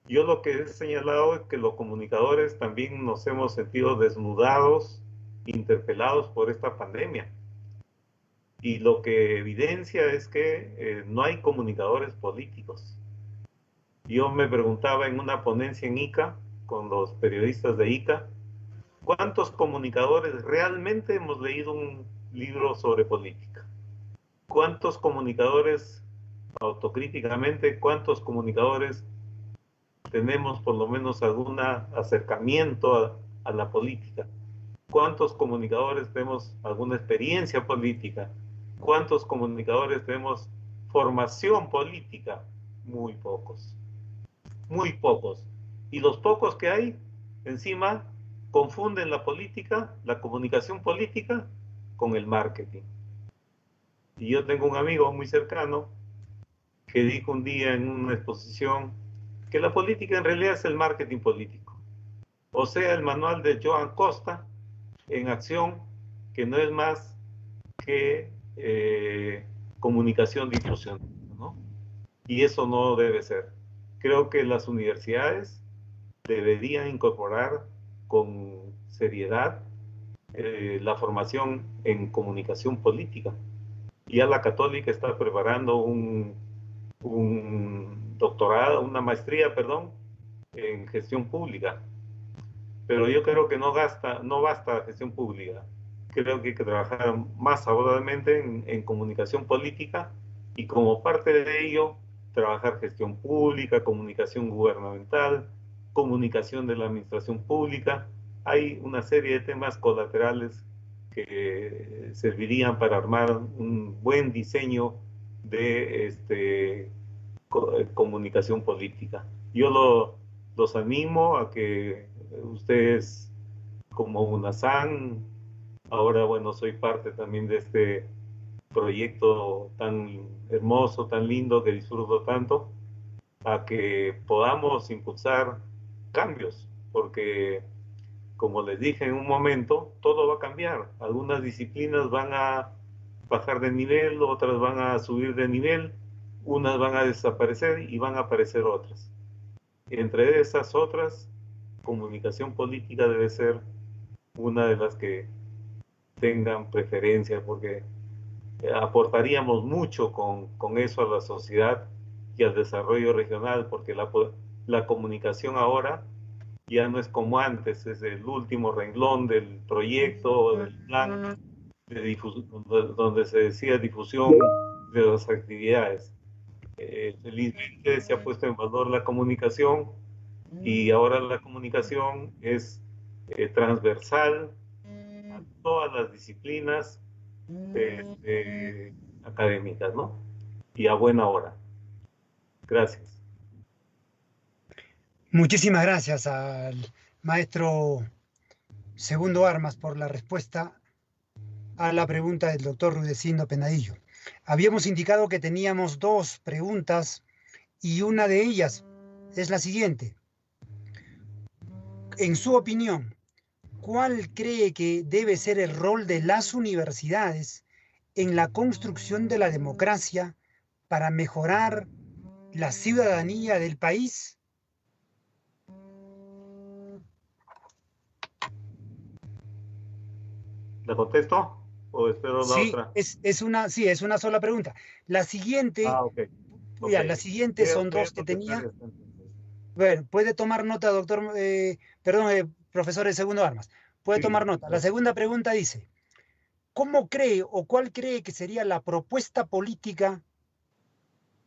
yo lo que he señalado es que los comunicadores también nos hemos sentido desnudados, interpelados por esta pandemia. Y lo que evidencia es que no hay comunicadores políticos. Yo me preguntaba en una ponencia en ICA, con los periodistas de ICA, ¿cuántos comunicadores realmente hemos leído un libro sobre política? ¿Cuántos comunicadores, autocríticamente, cuántos comunicadores tenemos por lo menos algún acercamiento a la política? ¿Cuántos comunicadores tenemos alguna experiencia política? ¿Cuántos comunicadores tenemos formación política? Muy pocos. Muy pocos. Y los pocos que hay, encima, confunden la política, la comunicación política, con el marketing. Y yo tengo un amigo muy cercano que dijo un día en una exposición que la política en realidad es el marketing político. O sea, el manual de Joan Costa en acción, que no es más que comunicación difusión, ¿no? Y eso no debe ser. Creo que las universidades deberían incorporar con seriedad la formación en comunicación política. Ya la Católica está preparando un doctorado, una maestría, perdón, en gestión pública. Pero yo creo que no basta gestión pública. Creo que hay que trabajar más abordadamente en comunicación política y como parte de ello, trabajar gestión pública, comunicación gubernamental, comunicación de la administración pública. Hay una serie de temas colaterales que servirían para armar un buen diseño de comunicación política. Yo los animo a que ustedes, como UNASAN, ahora, bueno, soy parte también de este proyecto tan hermoso, tan lindo, que disfruto tanto, a que podamos impulsar cambios, porque, como les dije en un momento, todo va a cambiar. Algunas disciplinas van a bajar de nivel, otras van a subir de nivel, unas van a desaparecer y van a aparecer otras. Entre esas otras, comunicación política debe ser una de las que tengan preferencia, porque aportaríamos mucho con eso a la sociedad y al desarrollo regional, porque la comunicación ahora ya no es como antes, es el último renglón del proyecto, del plan, donde se decía difusión de las actividades. Felizmente se ha puesto en valor la comunicación y ahora la comunicación es transversal a todas las disciplinas académicas, ¿no? Y a buena hora. Gracias. Muchísimas gracias al maestro Segundo Armas por la respuesta a la pregunta del doctor Rudecindo Penadillo. Habíamos indicado que teníamos dos preguntas y una de ellas es la siguiente. En su opinión, ¿cuál cree que debe ser el rol de las universidades en la construcción de la democracia para mejorar la ciudadanía del país? ¿La contesto o espero la otra? Es una sola pregunta. La siguiente, Okay. la siguiente son dos que tenía. Bueno, puede tomar nota, doctor, profesor de Segundo Armas. Puede tomar nota. La segunda pregunta dice, ¿cómo cree o cuál cree que sería la propuesta política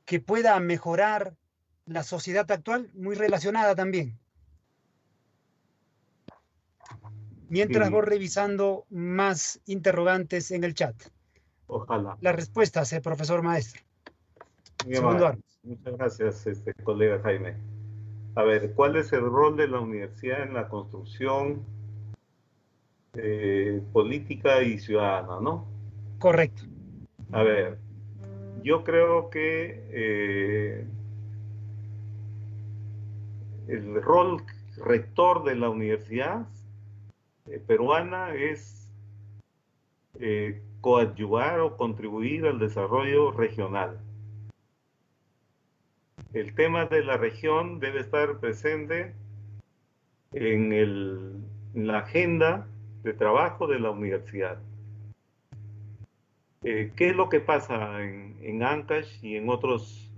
que pueda mejorar la sociedad actual? Muy relacionada también. Mientras voy revisando más interrogantes en el chat. Ojalá. Las respuestas, profesor maestro. Muchas gracias, colega Jaime. A ver, ¿cuál es el rol de la universidad en la construcción política y ciudadana, no? Correcto. A ver, yo creo que el rol rector de la universidad peruana es coadyuvar o contribuir al desarrollo regional. El tema de la región debe estar presente en la agenda de trabajo de la universidad. ¿Qué es lo que pasa en Ancash y en otras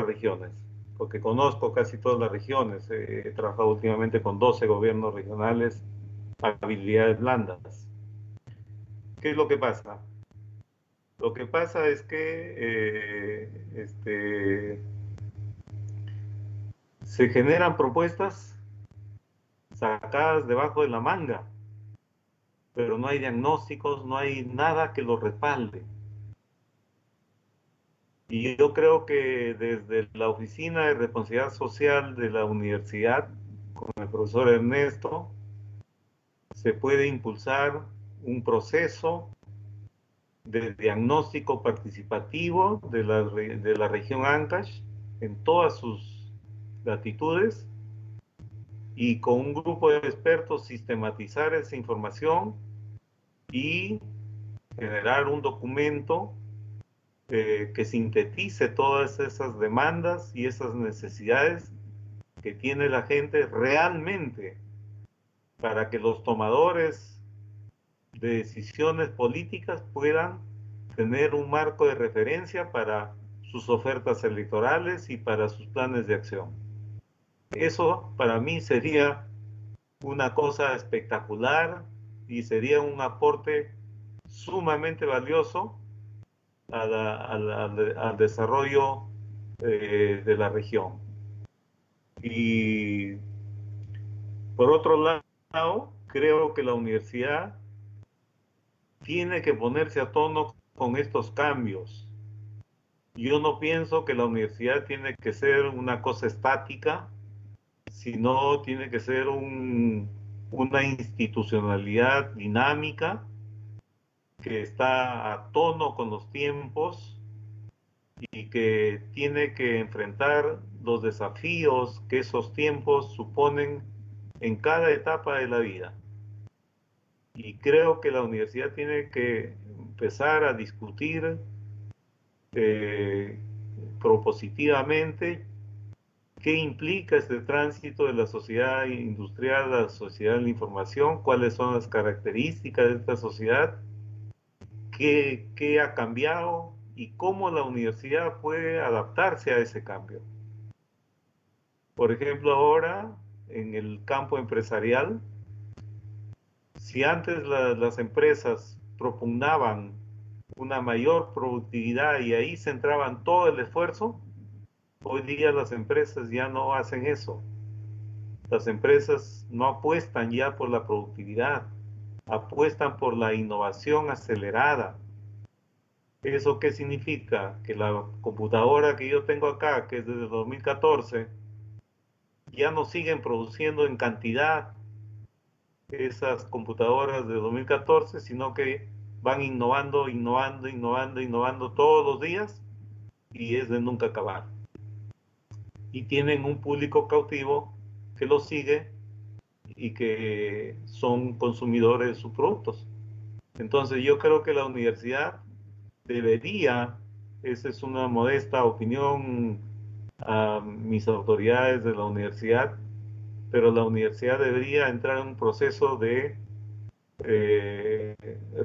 regiones? Porque conozco casi todas las regiones. He trabajado últimamente con 12 gobiernos regionales, habilidades blandas. ¿Qué es lo que pasa? Lo que pasa es que se generan propuestas sacadas debajo de la manga, pero no hay diagnósticos, no hay nada que lo respalde. Y yo creo que desde la Oficina de Responsabilidad Social de la universidad, con el profesor Ernesto, se puede impulsar un proceso de diagnóstico participativo de la región Ancash en todas sus latitudes, y con un grupo de expertos sistematizar esa información y generar un documento que sintetice todas esas demandas y esas necesidades que tiene la gente realmente, para que los tomadores de decisiones políticas puedan tener un marco de referencia para sus ofertas electorales y para sus planes de acción. Eso para mí sería una cosa espectacular y sería un aporte sumamente valioso al desarrollo de la región. Y por otro lado, creo que la universidad tiene que ponerse a tono con estos cambios. Yo no pienso que la universidad tiene que ser una cosa estática, sino tiene que ser una institucionalidad dinámica que está a tono con los tiempos y que tiene que enfrentar los desafíos que esos tiempos suponen en cada etapa de la vida. Y creo que la universidad tiene que empezar a discutir propositivamente qué implica este tránsito de la sociedad industrial a la sociedad de la información, cuáles son las características de esta sociedad, qué ha cambiado y cómo la universidad puede adaptarse a ese cambio. Por ejemplo, ahora en el campo empresarial, si antes las empresas propugnaban una mayor productividad y ahí centraban todo el esfuerzo, hoy día las empresas ya no hacen eso. Las empresas no apuestan ya por la productividad, apuestan por la innovación acelerada. ¿Eso qué significa? Que la computadora que yo tengo acá, que es desde 2014, ya no siguen produciendo en cantidad esas computadoras de 2014, sino que van innovando todos los días y es de nunca acabar. Y tienen un público cautivo que los sigue y que son consumidores de sus productos. Entonces yo creo que la universidad debería, esa es una modesta opinión a mis autoridades de la universidad, pero la universidad debería entrar en un proceso de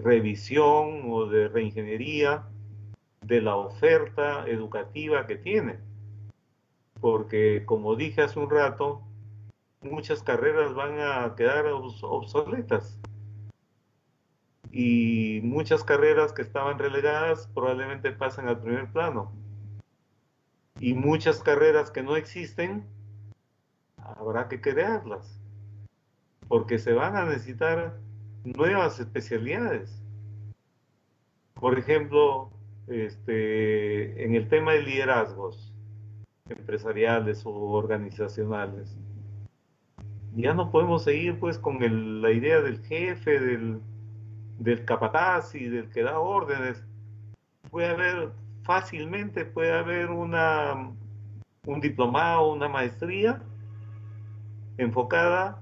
revisión o de reingeniería de la oferta educativa que tiene. Porque, como dije hace un rato, muchas carreras van a quedar obsoletas. Y muchas carreras que estaban relegadas probablemente pasan al primer plano. Y muchas carreras que no existen, habrá que crearlas. Porque se van a necesitar nuevas especialidades. Por ejemplo, en el tema de liderazgos empresariales o organizacionales, ya no podemos seguir pues con la idea del jefe, del capataz y del que da órdenes. Fácilmente puede haber un diplomado, una maestría enfocada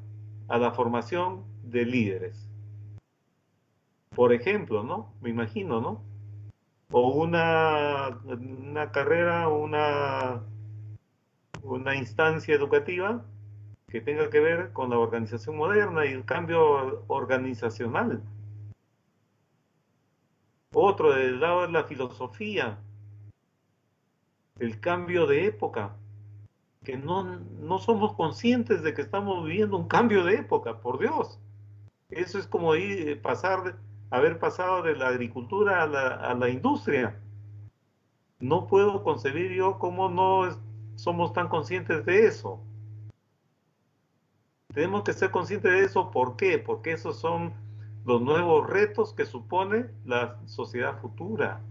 a la formación de líderes. Por ejemplo, ¿no? Me imagino, ¿no? O una carrera, una instancia educativa que tenga que ver con la organización moderna y el cambio organizacional. Otro del lado de la filosofía, el cambio de época, que no somos conscientes de que estamos viviendo un cambio de época, por Dios. Eso es como haber pasado de la agricultura a la industria. No puedo concebir yo cómo no somos tan conscientes de eso. Tenemos que ser conscientes de eso. ¿Por qué? Porque esos son los nuevos retos que supone la sociedad futura.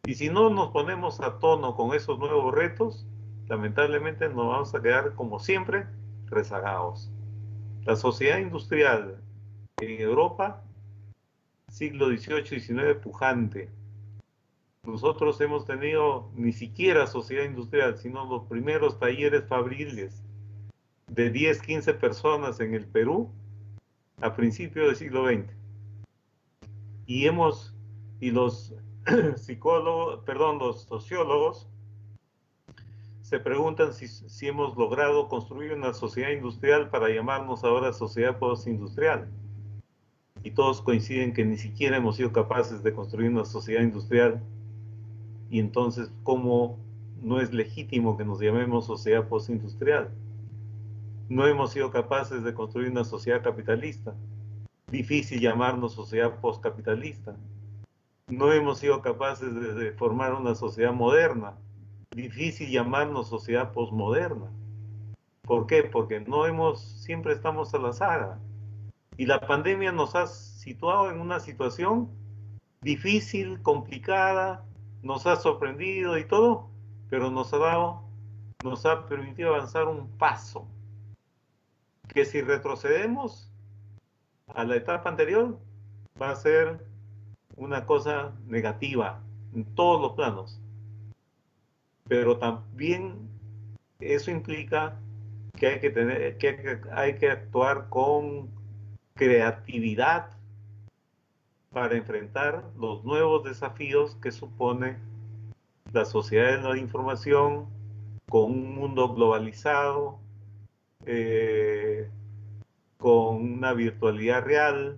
Y si no nos ponemos a tono con esos nuevos retos, lamentablemente nos vamos a quedar, como siempre, rezagados. La sociedad industrial en Europa, siglo XVIII y XIX, pujante. Nosotros hemos tenido ni siquiera sociedad industrial, sino los primeros talleres fabriles de 10, 15 personas en el Perú a principios del siglo XX. Y los los sociólogos se preguntan si hemos logrado construir una sociedad industrial para llamarnos ahora sociedad postindustrial. Y todos coinciden que ni siquiera hemos sido capaces de construir una sociedad industrial. Y entonces, ¿cómo no es legítimo que nos llamemos sociedad postindustrial? No hemos sido capaces de construir una sociedad capitalista. Difícil llamarnos sociedad postcapitalista. No hemos sido capaces de formar una sociedad moderna. Difícil llamarnos sociedad posmoderna. ¿Por qué? Porque siempre estamos a la saga. Y la pandemia nos ha situado en una situación difícil, complicada, nos ha sorprendido y todo, pero nos ha permitido avanzar un paso. que si retrocedemos a la etapa anterior, va a ser una cosa negativa en todos los planos. Pero también eso implica que hay que actuar con creatividad para enfrentar los nuevos desafíos que supone la sociedad de la información, con un mundo globalizado, con una virtualidad real,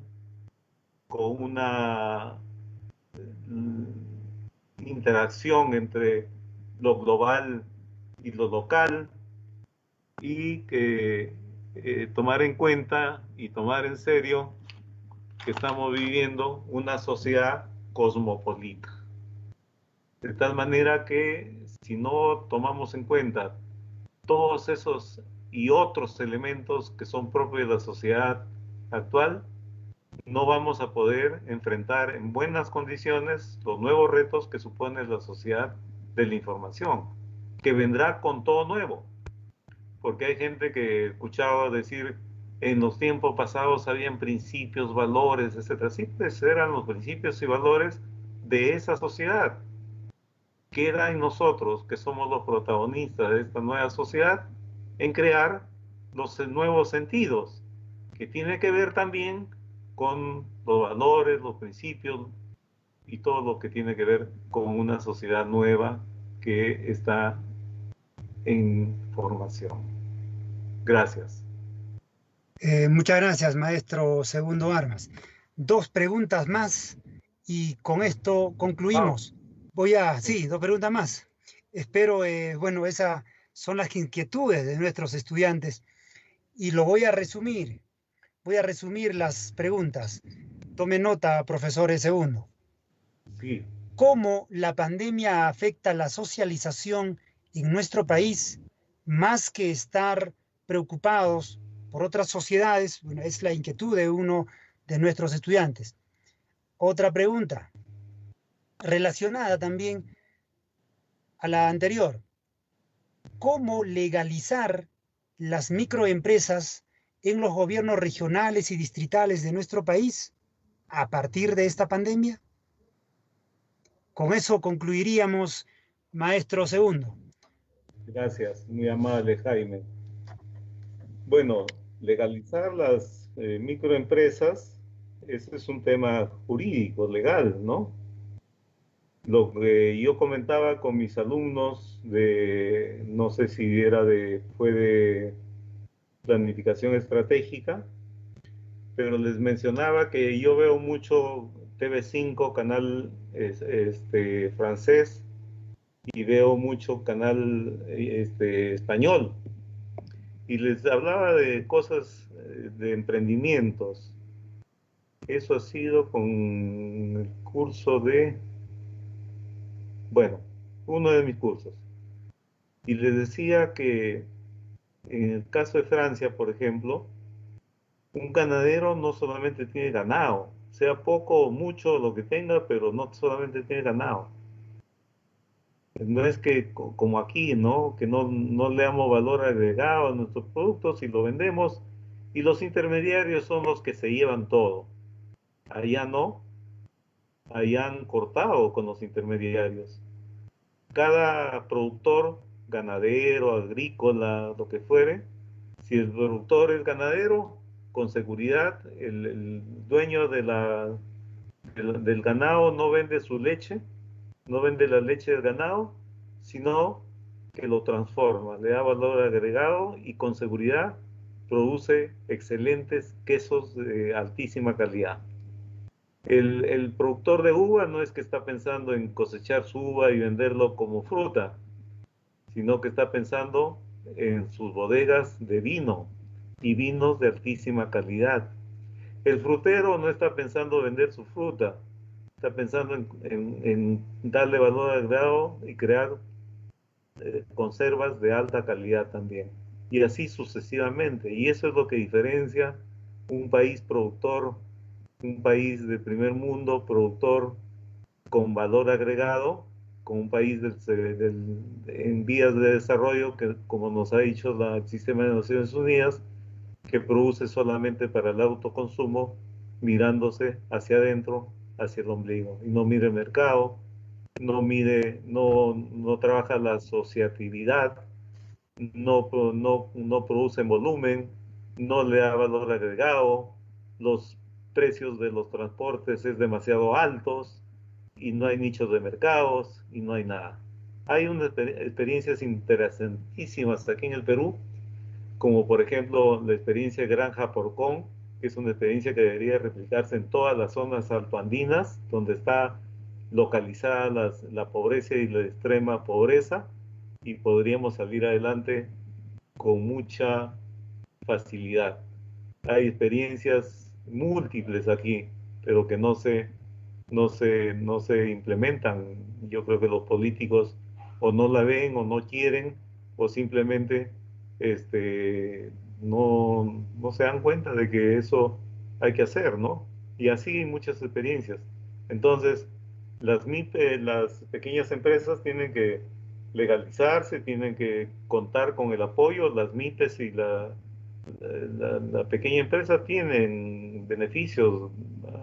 con una interacción entre lo global y lo local, y que tomar en cuenta y tomar en serio que estamos viviendo una sociedad cosmopolita. De tal manera que si no tomamos en cuenta todos esos y otros elementos que son propios de la sociedad actual, no vamos a poder enfrentar en buenas condiciones los nuevos retos que supone la sociedad de la información, que vendrá con todo nuevo. Porque hay gente que he escuchado decir, en los tiempos pasados habían principios, valores, etc. Sí, pues eran los principios y valores de esa sociedad. Queda en nosotros, que somos los protagonistas de esta nueva sociedad, en crear los nuevos sentidos, que tiene que ver también con los valores, los principios y todo lo que tiene que ver con una sociedad nueva que está en formación. Gracias. Muchas gracias, maestro Segundo Armas. 2 preguntas más y con esto concluimos. Sí, 2 preguntas más. Espero, bueno, esas son las inquietudes de nuestros estudiantes y lo voy a resumir. Voy a resumir las preguntas. Tome nota, profesor Segundo. Sí. ¿Cómo la pandemia afecta la socialización en nuestro país más que estar preocupados por otras sociedades? Bueno, es la inquietud de uno de nuestros estudiantes. Otra pregunta, relacionada también a la anterior. ¿Cómo legalizar las microempresas en los gobiernos regionales y distritales de nuestro país a partir de esta pandemia? Con eso concluiríamos, maestro Segundo. Gracias, muy amable, Jaime. Bueno, legalizar las microempresas, ese es un tema jurídico, legal, ¿no? Lo que yo comentaba con mis alumnos de, no sé si fue de planificación estratégica, pero les mencionaba que yo veo mucho TV5, canal francés, y veo mucho canal español. Y les hablaba de cosas, de emprendimientos. Eso ha sido con el curso uno de mis cursos. Y les decía que en el caso de Francia, por ejemplo, un ganadero no solamente tiene ganado, sea poco o mucho lo que tenga, pero no solamente tiene ganado. No es que como aquí, ¿no? Que no le damos valor agregado a nuestros productos y lo vendemos, y los intermediarios son los que se llevan todo. Allá no, allá han cortado con los intermediarios. Cada productor, ganadero, agrícola, lo que fuere, si el productor es ganadero, con seguridad el dueño del ganado no vende su leche, no vende la leche del ganado, sino que lo transforma, le da valor agregado y con seguridad produce excelentes quesos de altísima calidad. El productor de uva no es que está pensando en cosechar su uva y venderlo como fruta, sino que está pensando en sus bodegas de vino y vinos de altísima calidad. El frutero no está pensando vender su fruta, está pensando en darle valor agregado y crear conservas de alta calidad también. Y así sucesivamente. Y eso es lo que diferencia un país productor, un país de primer mundo, productor con valor agregado, con un país en vías de desarrollo que, como nos ha dicho el sistema de Naciones Unidas, que produce solamente para el autoconsumo, mirándose hacia adentro, hacia el ombligo, y no mide el mercado, no trabaja la asociatividad, no produce en volumen, no le da valor agregado, los precios de los transportes es demasiado altos y no hay nichos de mercados y no hay nada. Hay unas experiencias interesantísimas aquí en el Perú, como por ejemplo la experiencia Granja Porcón, que es una experiencia que debería replicarse en todas las zonas altoandinas, donde está localizada la pobreza y la extrema pobreza, y podríamos salir adelante con mucha facilidad. Hay experiencias múltiples aquí, pero que no se implementan. Yo creo que los políticos o no la ven o no quieren o simplemente no se dan cuenta de que eso hay que hacer, ¿no? Y así hay muchas experiencias. Entonces, las pequeñas empresas tienen que legalizarse, tienen que contar con el apoyo, las MIPES y la pequeña empresa tienen beneficios,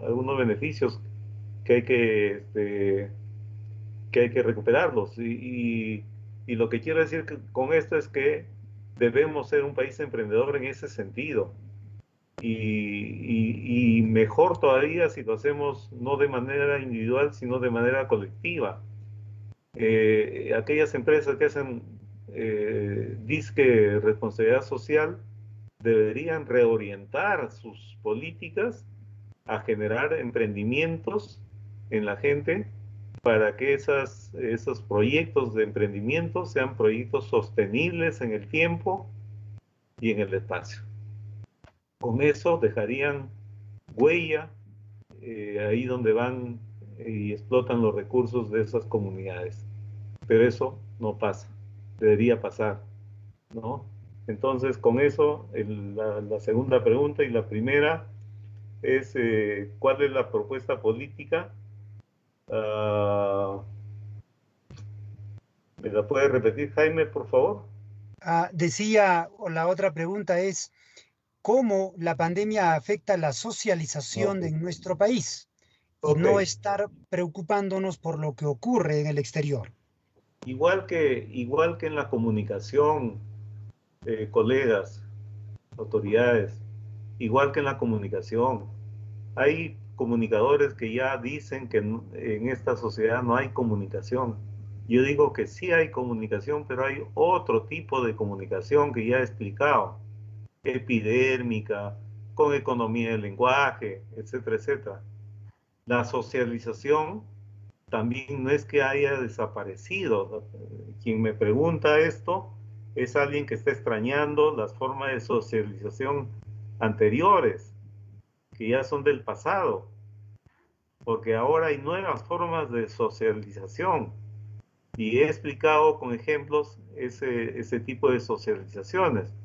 algunos beneficios que hay que recuperarlos. Y lo que quiero decir con esto es que debemos ser un país emprendedor en ese sentido. Y mejor todavía si lo hacemos no de manera individual, sino de manera colectiva. Aquellas empresas que hacen disque responsabilidad social deberían reorientar sus políticas a generar emprendimientos en la gente para que esos proyectos de emprendimiento sean proyectos sostenibles en el tiempo y en el espacio. Con eso dejarían huella ahí donde van y explotan los recursos de esas comunidades. Pero eso no pasa, debería pasar, ¿no? Entonces, con eso, la segunda pregunta y la primera es, ¿cuál es la propuesta política? ¿Me la puede repetir, Jaime, por favor? Decía, o la otra pregunta es, ¿cómo la pandemia afecta la socialización Okay. en nuestro país? Y Ok. no estar preocupándonos por lo que ocurre en el exterior. Igual que en la comunicación, colegas, autoridades, igual que en la comunicación, hay comunicadores que ya dicen que en esta sociedad no hay comunicación. Yo digo que sí hay comunicación, pero hay otro tipo de comunicación que ya he explicado, epidérmica, con economía del lenguaje, etcétera, etcétera. La socialización también no es que haya desaparecido. Quien me pregunta esto es alguien que está extrañando las formas de socialización anteriores, que ya son del pasado, porque ahora hay nuevas formas de socialización. Y he explicado con ejemplos ese tipo de socializaciones.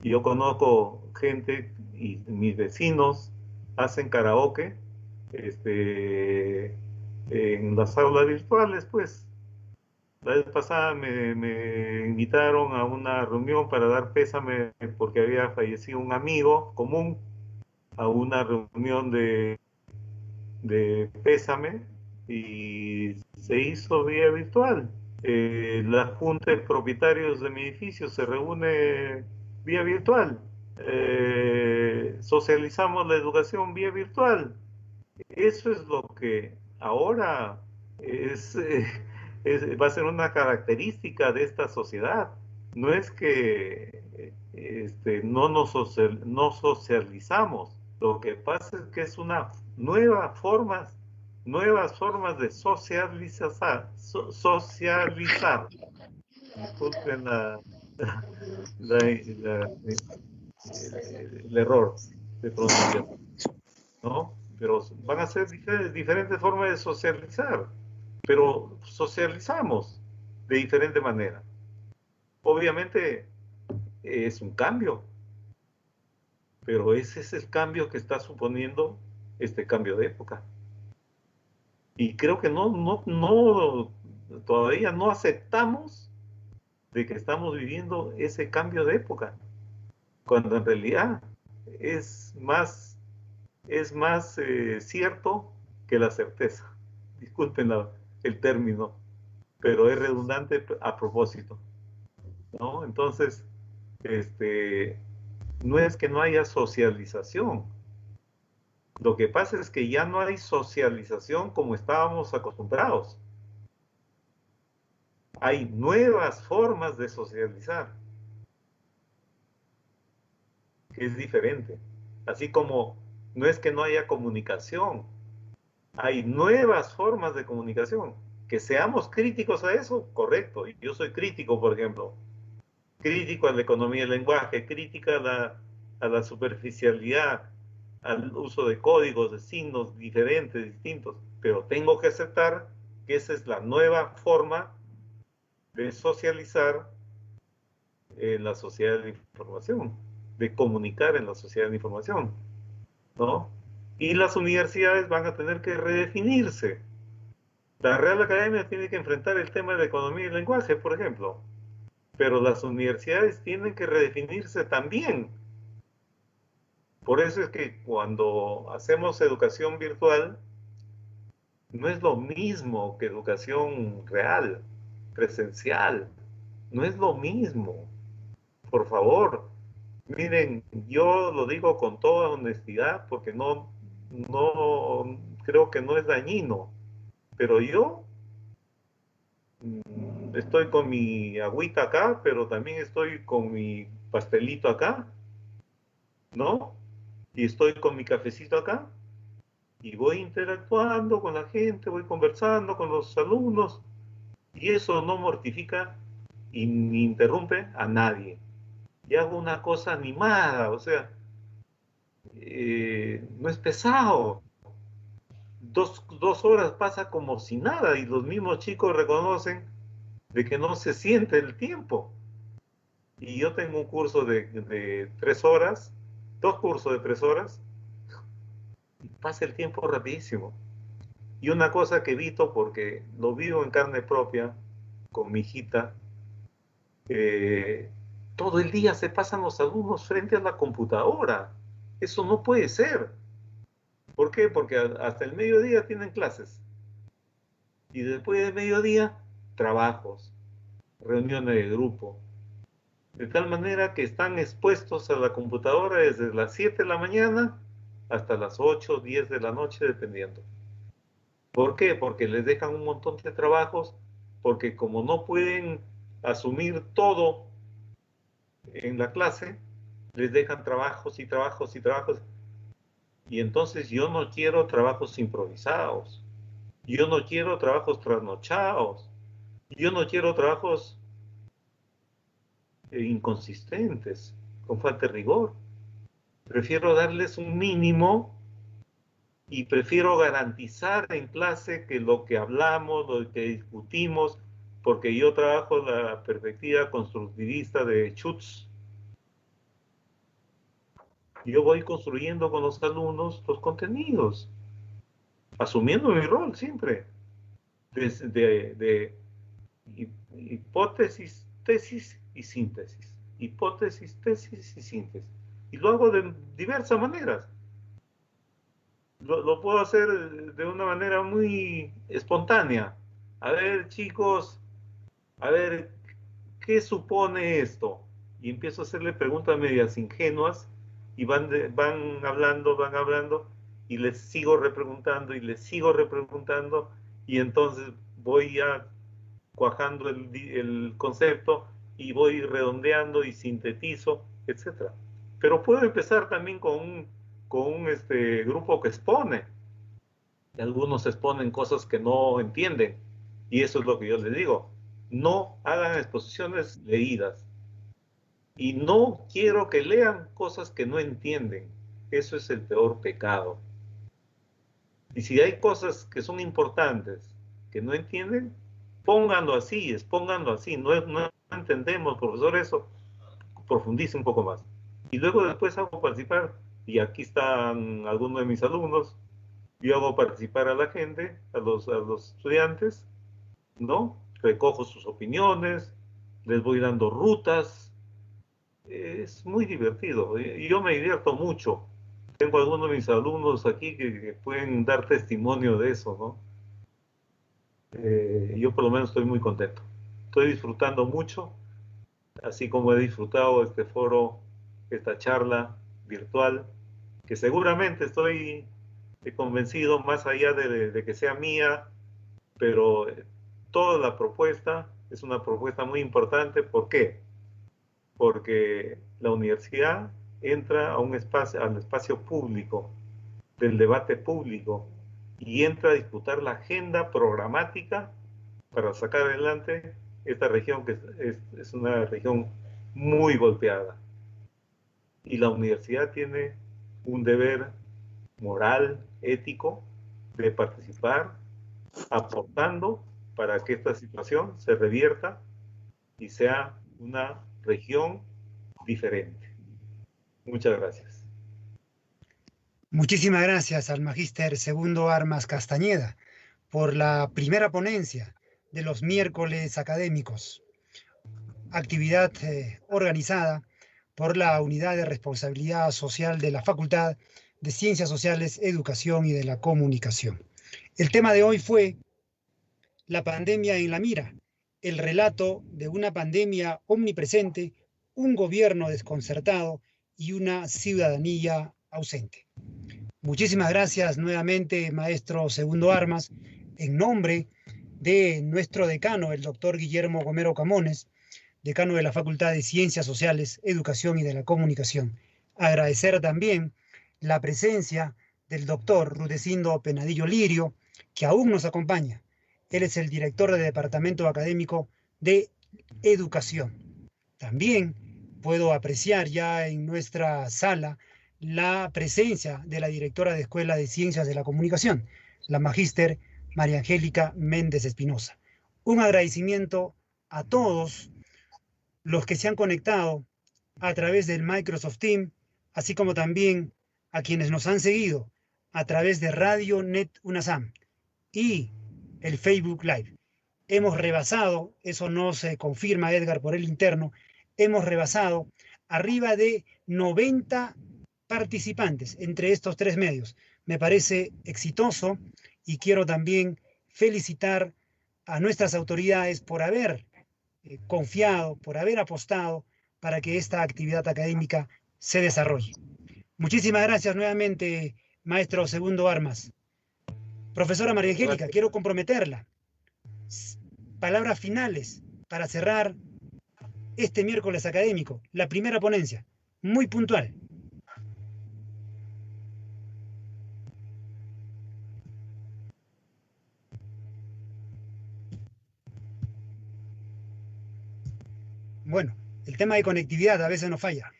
Yo conozco gente y mis vecinos hacen karaoke en las aulas virtuales, pues. La vez pasada me invitaron a una reunión para dar pésame porque había fallecido un amigo común, a una reunión de pésame y se hizo vía virtual. La junta de propietarios de mi edificio se reúne vía virtual. Socializamos la educación vía virtual. Eso es lo que ahora va a ser una característica de esta sociedad. No es que no socializamos. Lo que pasa es que es una nuevas formas de socializar. Disculpen el error de pronunciación, ¿no? Pero van a ser diferentes formas de socializar, pero socializamos de diferente manera. Obviamente es un cambio, pero ese es el cambio que está suponiendo este cambio de época. Y creo que todavía no aceptamos de que estamos viviendo ese cambio de época, cuando en realidad es más cierto que la certeza. Disculpen el término, pero es redundante a propósito, ¿no? Entonces, no es que no haya socialización. Lo que pasa es que ya no hay socialización como estábamos acostumbrados. Hay nuevas formas de socializar, que es diferente. Así como no es que no haya comunicación, hay nuevas formas de comunicación. Que seamos críticos a eso, correcto. Yo soy crítico, por ejemplo. Crítico a la economía del lenguaje, crítica a la superficialidad, al uso de códigos, de signos diferentes, distintos. Pero tengo que aceptar que esa es la nueva forma de socializar en la sociedad de información, de comunicar en la sociedad de información, ¿no? Y las universidades van a tener que redefinirse. La Real Academia tiene que enfrentar el tema de la economía y el lenguaje, por ejemplo, pero las universidades tienen que redefinirse también. Por eso es que cuando hacemos educación virtual, no es lo mismo que educación real, presencial. No es lo mismo. Por favor, miren, yo lo digo con toda honestidad porque no creo que no es dañino, pero yo estoy con mi agüita acá, pero también estoy con mi pastelito acá, ¿no? Y estoy con mi cafecito acá y voy interactuando con la gente, voy conversando con los alumnos y eso no mortifica y ni interrumpe a nadie. Y hago una cosa animada, o sea, no es pesado. Dos horas pasa como si nada y los mismos chicos reconocen de que no se siente el tiempo. Y yo tengo un curso de 3 horas, 2 cursos de 3 horas, y pasa el tiempo rapidísimo. Y una cosa que evito, porque lo vivo en carne propia con mi hijita, todo el día se pasan los alumnos frente a la computadora. Eso no puede ser. ¿Por qué? Porque hasta el mediodía tienen clases. Y después del mediodía, trabajos, reuniones de grupo. De tal manera que están expuestos a la computadora desde las 7 de la mañana hasta las 8 o 10 de la noche, dependiendo. ¿Por qué? Porque les dejan un montón de trabajos, porque como no pueden asumir todo en la clase, les dejan trabajos y trabajos y trabajos. Y entonces yo no quiero trabajos improvisados. Yo no quiero trabajos trasnochados. Yo no quiero trabajos inconsistentes, con falta de rigor. Prefiero darles un mínimo y prefiero garantizar en clase que lo que hablamos, lo que discutimos, porque yo trabajo la perspectiva constructivista de Schutz. Yo voy construyendo con los alumnos los contenidos, asumiendo mi rol siempre, de hipótesis, tesis y síntesis. Hipótesis, tesis y síntesis. Y lo hago de diversas maneras. Lo puedo hacer de una manera muy espontánea. A ver, chicos, a ver, ¿qué supone esto? Y empiezo a hacerle preguntas medias ingenuas y van hablando, y les sigo repreguntando y les sigo repreguntando, y entonces voy ya cuajando el concepto y voy redondeando y sintetizo, etc. Pero puedo empezar también con un grupo que expone. Y algunos exponen cosas que no entienden. Y eso es lo que yo les digo. No hagan exposiciones leídas. Y no quiero que lean cosas que no entienden. Eso es el peor pecado. Y si hay cosas que son importantes que no entienden, pónganlo así, expónganlo así. No entendemos, profesor, eso. Profundice un poco más. Y luego después hago participar, y aquí están algunos de mis alumnos, yo hago participar a la gente, a los estudiantes, ¿no? Recojo sus opiniones, les voy dando rutas, es muy divertido. Y yo me divierto mucho. Tengo algunos de mis alumnos aquí que pueden dar testimonio de eso, ¿no? Yo por lo menos estoy muy contento. Estoy disfrutando mucho, así como he disfrutado este foro, esta charla virtual, que seguramente estoy convencido, más allá de que sea mía, pero toda la propuesta es una propuesta muy importante. ¿Por qué? Porque la universidad entra a un espacio, al espacio público, del debate público, y entra a disputar la agenda programática para sacar adelante esta región, que es una región muy golpeada. Y la universidad tiene un deber moral, ético, de participar, aportando para que esta situación se revierta y sea una región diferente. Muchas gracias. Muchísimas gracias al magíster Segundo Armas Castañeda por la primera ponencia de los miércoles académicos, actividad organizada por la Unidad de Responsabilidad Social de la Facultad de Ciencias Sociales, Educación y de la Comunicación. El tema de hoy fue la pandemia en la mira, el relato de una pandemia omnipresente, un gobierno desconcertado y una ciudadanía ausente. Muchísimas gracias nuevamente, maestro Segundo Armas, en nombre de nuestro decano, el doctor Guillermo Gomero Camones, decano de la Facultad de Ciencias Sociales, Educación y de la Comunicación. Agradecer también la presencia del doctor Rudecindo Penadillo Lirio, que aún nos acompaña. Él es el director del Departamento Académico de Educación. También puedo apreciar ya en nuestra sala la presencia de la directora de Escuela de Ciencias de la Comunicación, la magíster María Angélica Méndez Espinosa. Un agradecimiento a todos los que se han conectado a través del Microsoft Teams, así como también a quienes nos han seguido a través de Radio Net UNASAM y el Facebook Live. Hemos rebasado, eso nos confirma Edgar por el interno, hemos rebasado arriba de 90 participantes entre estos tres medios. Me parece exitoso y quiero también felicitar a nuestras autoridades por haber confiado, por haber apostado para que esta actividad académica se desarrolle. Muchísimas gracias nuevamente, maestro Segundo Armas. Profesora María Angélica, quiero comprometerla. Palabras finales para cerrar este miércoles académico, la primera ponencia, muy puntual. Bueno, el tema de conectividad a veces nos falla.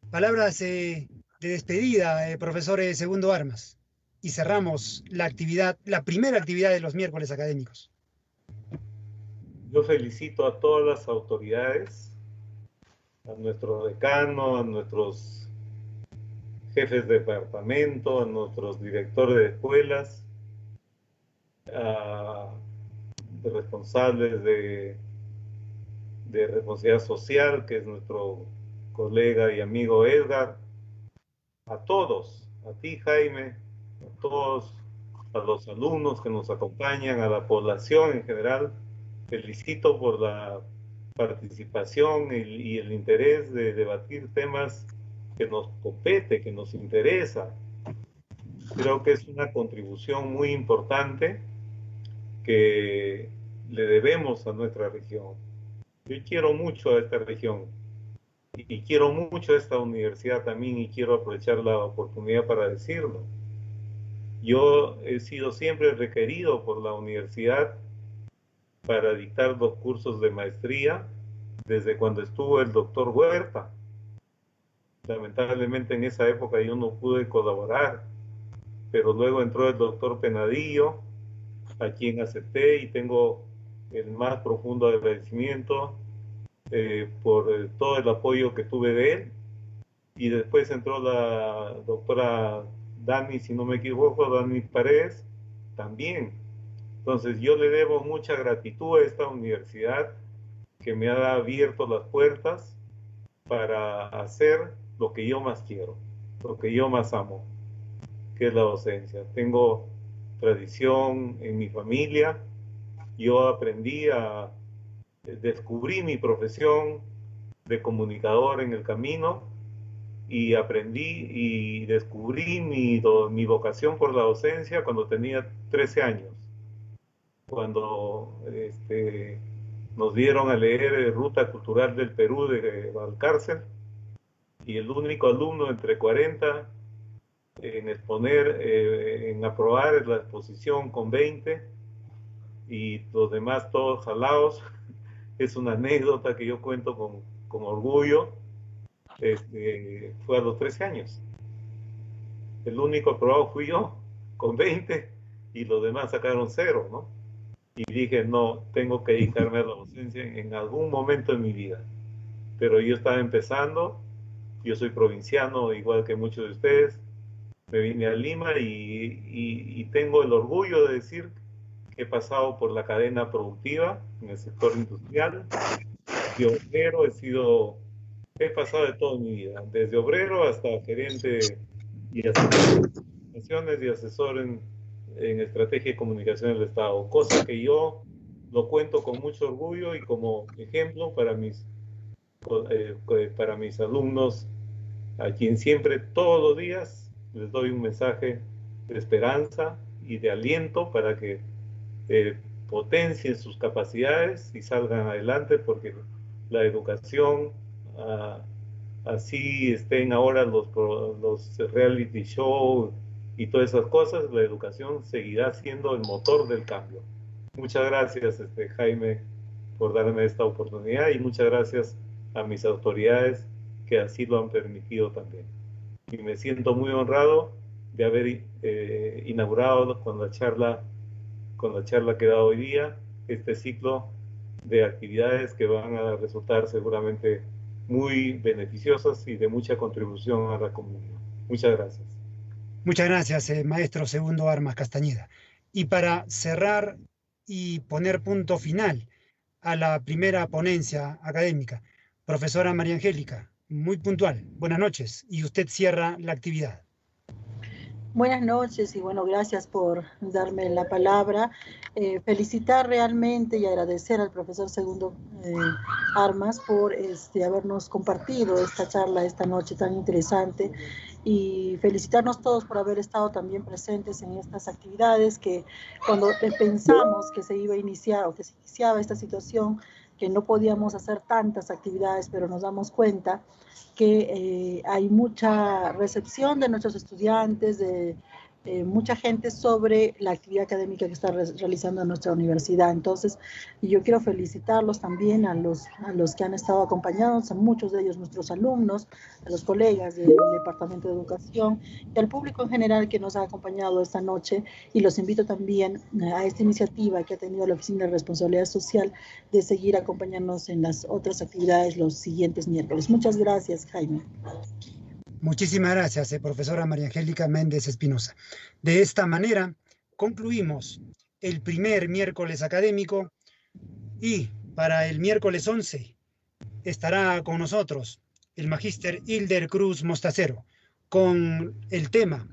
Palabras de despedida, profesor Segundo Armas. Y cerramos la actividad, la primera actividad de los miércoles académicos. Yo felicito a todas las autoridades, a nuestro decano, a nuestros jefes de departamento, a nuestros directores de escuelas, a los responsables de responsabilidad social, que es nuestro colega y amigo Edgar, a todos, a ti Jaime, a todos, a los alumnos que nos acompañan, a la población en general. Felicito por la participación y el interés de debatir temas que nos compete, que nos interesa. Creo que es una contribución muy importante que le debemos a nuestra región. Yo quiero mucho a esta región y quiero mucho a esta universidad también, y quiero aprovechar la oportunidad para decirlo. Yo he sido siempre requerido por la universidad para dictar 2 cursos de maestría desde cuando estuvo el doctor Huerta. Lamentablemente en esa época yo no pude colaborar, pero luego entró el doctor Penadillo, a quien acepté y tengo el más profundo agradecimiento por todo el apoyo que tuve de él. Y después entró la doctora Dani, si no me equivoco, Dani Paredes, también. Entonces yo le debo mucha gratitud a esta universidad que me ha abierto las puertas para hacer lo que yo más quiero, lo que yo más amo, que es la docencia. Tengo tradición en mi familia, yo descubrí mi profesión de comunicador en el camino y aprendí y descubrí mi vocación por la docencia cuando tenía 13 años, cuando nos dieron a leer Ruta Cultural del Perú de Valcárcel, y el único alumno entre 40 en exponer, en aprobar la exposición con 20, y los demás todos jalados. Es una anécdota que yo cuento con orgullo. Fue a los 13 años. El único aprobado fui yo, con 20, y los demás sacaron 0, ¿no? Y dije, no, tengo que dedicarme a la docencia en algún momento de mi vida. Pero yo estaba empezando, yo soy provinciano, igual que muchos de ustedes. Me vine a Lima y tengo el orgullo de decir que he pasado por la cadena productiva en el sector industrial. De obrero he pasado de toda mi vida, desde obrero hasta gerente y asesor en estrategia y comunicación del Estado, cosa que yo lo cuento con mucho orgullo y como ejemplo para mis alumnos, a quien siempre todos los días les doy un mensaje de esperanza y de aliento para que potencien sus capacidades y salgan adelante, porque la educación, así estén ahora los reality show y todas esas cosas, la educación seguirá siendo el motor del cambio. Muchas gracias, Jaime, por darme esta oportunidad, y muchas gracias a mis autoridades que así lo han permitido también. Y me siento muy honrado de haber inaugurado con la charla que da hoy día este ciclo de actividades que van a resultar seguramente muy beneficiosas y de mucha contribución a la comunidad. Muchas gracias. Muchas gracias, maestro Segundo Armas Castañeda. Y para cerrar y poner punto final a la primera ponencia académica, profesora María Angélica, muy puntual, buenas noches, y usted cierra la actividad. Buenas noches y bueno, gracias por darme la palabra. Felicitar realmente y agradecer al profesor Segundo Armas por habernos compartido esta charla esta noche tan interesante, y felicitarnos todos por haber estado también presentes en estas actividades que cuando pensamos que se iba a iniciar o que se iniciaba esta situación, que no podíamos hacer tantas actividades, pero nos damos cuenta que hay mucha recepción de nuestros estudiantes, de mucha gente sobre la actividad académica que está realizando en nuestra universidad. Entonces, yo quiero felicitarlos también a los que han estado acompañados, a muchos de ellos nuestros alumnos, a los colegas del Departamento de Educación y al público en general que nos ha acompañado esta noche, y los invito también a esta iniciativa que ha tenido la Oficina de Responsabilidad Social de seguir acompañándonos en las otras actividades los siguientes miércoles. Muchas gracias, Jaime. Muchísimas gracias, profesora María Angélica Méndez Espinosa. De esta manera concluimos el primer miércoles académico, y para el miércoles 11 estará con nosotros el magíster Hilder Cruz Mostacero con el tema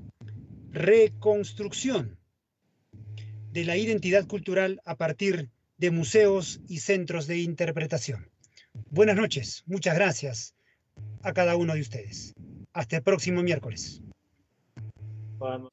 Reconstrucción de la identidad cultural a partir de museos y centros de interpretación. Buenas noches, muchas gracias a cada uno de ustedes. Hasta el próximo miércoles. Bueno.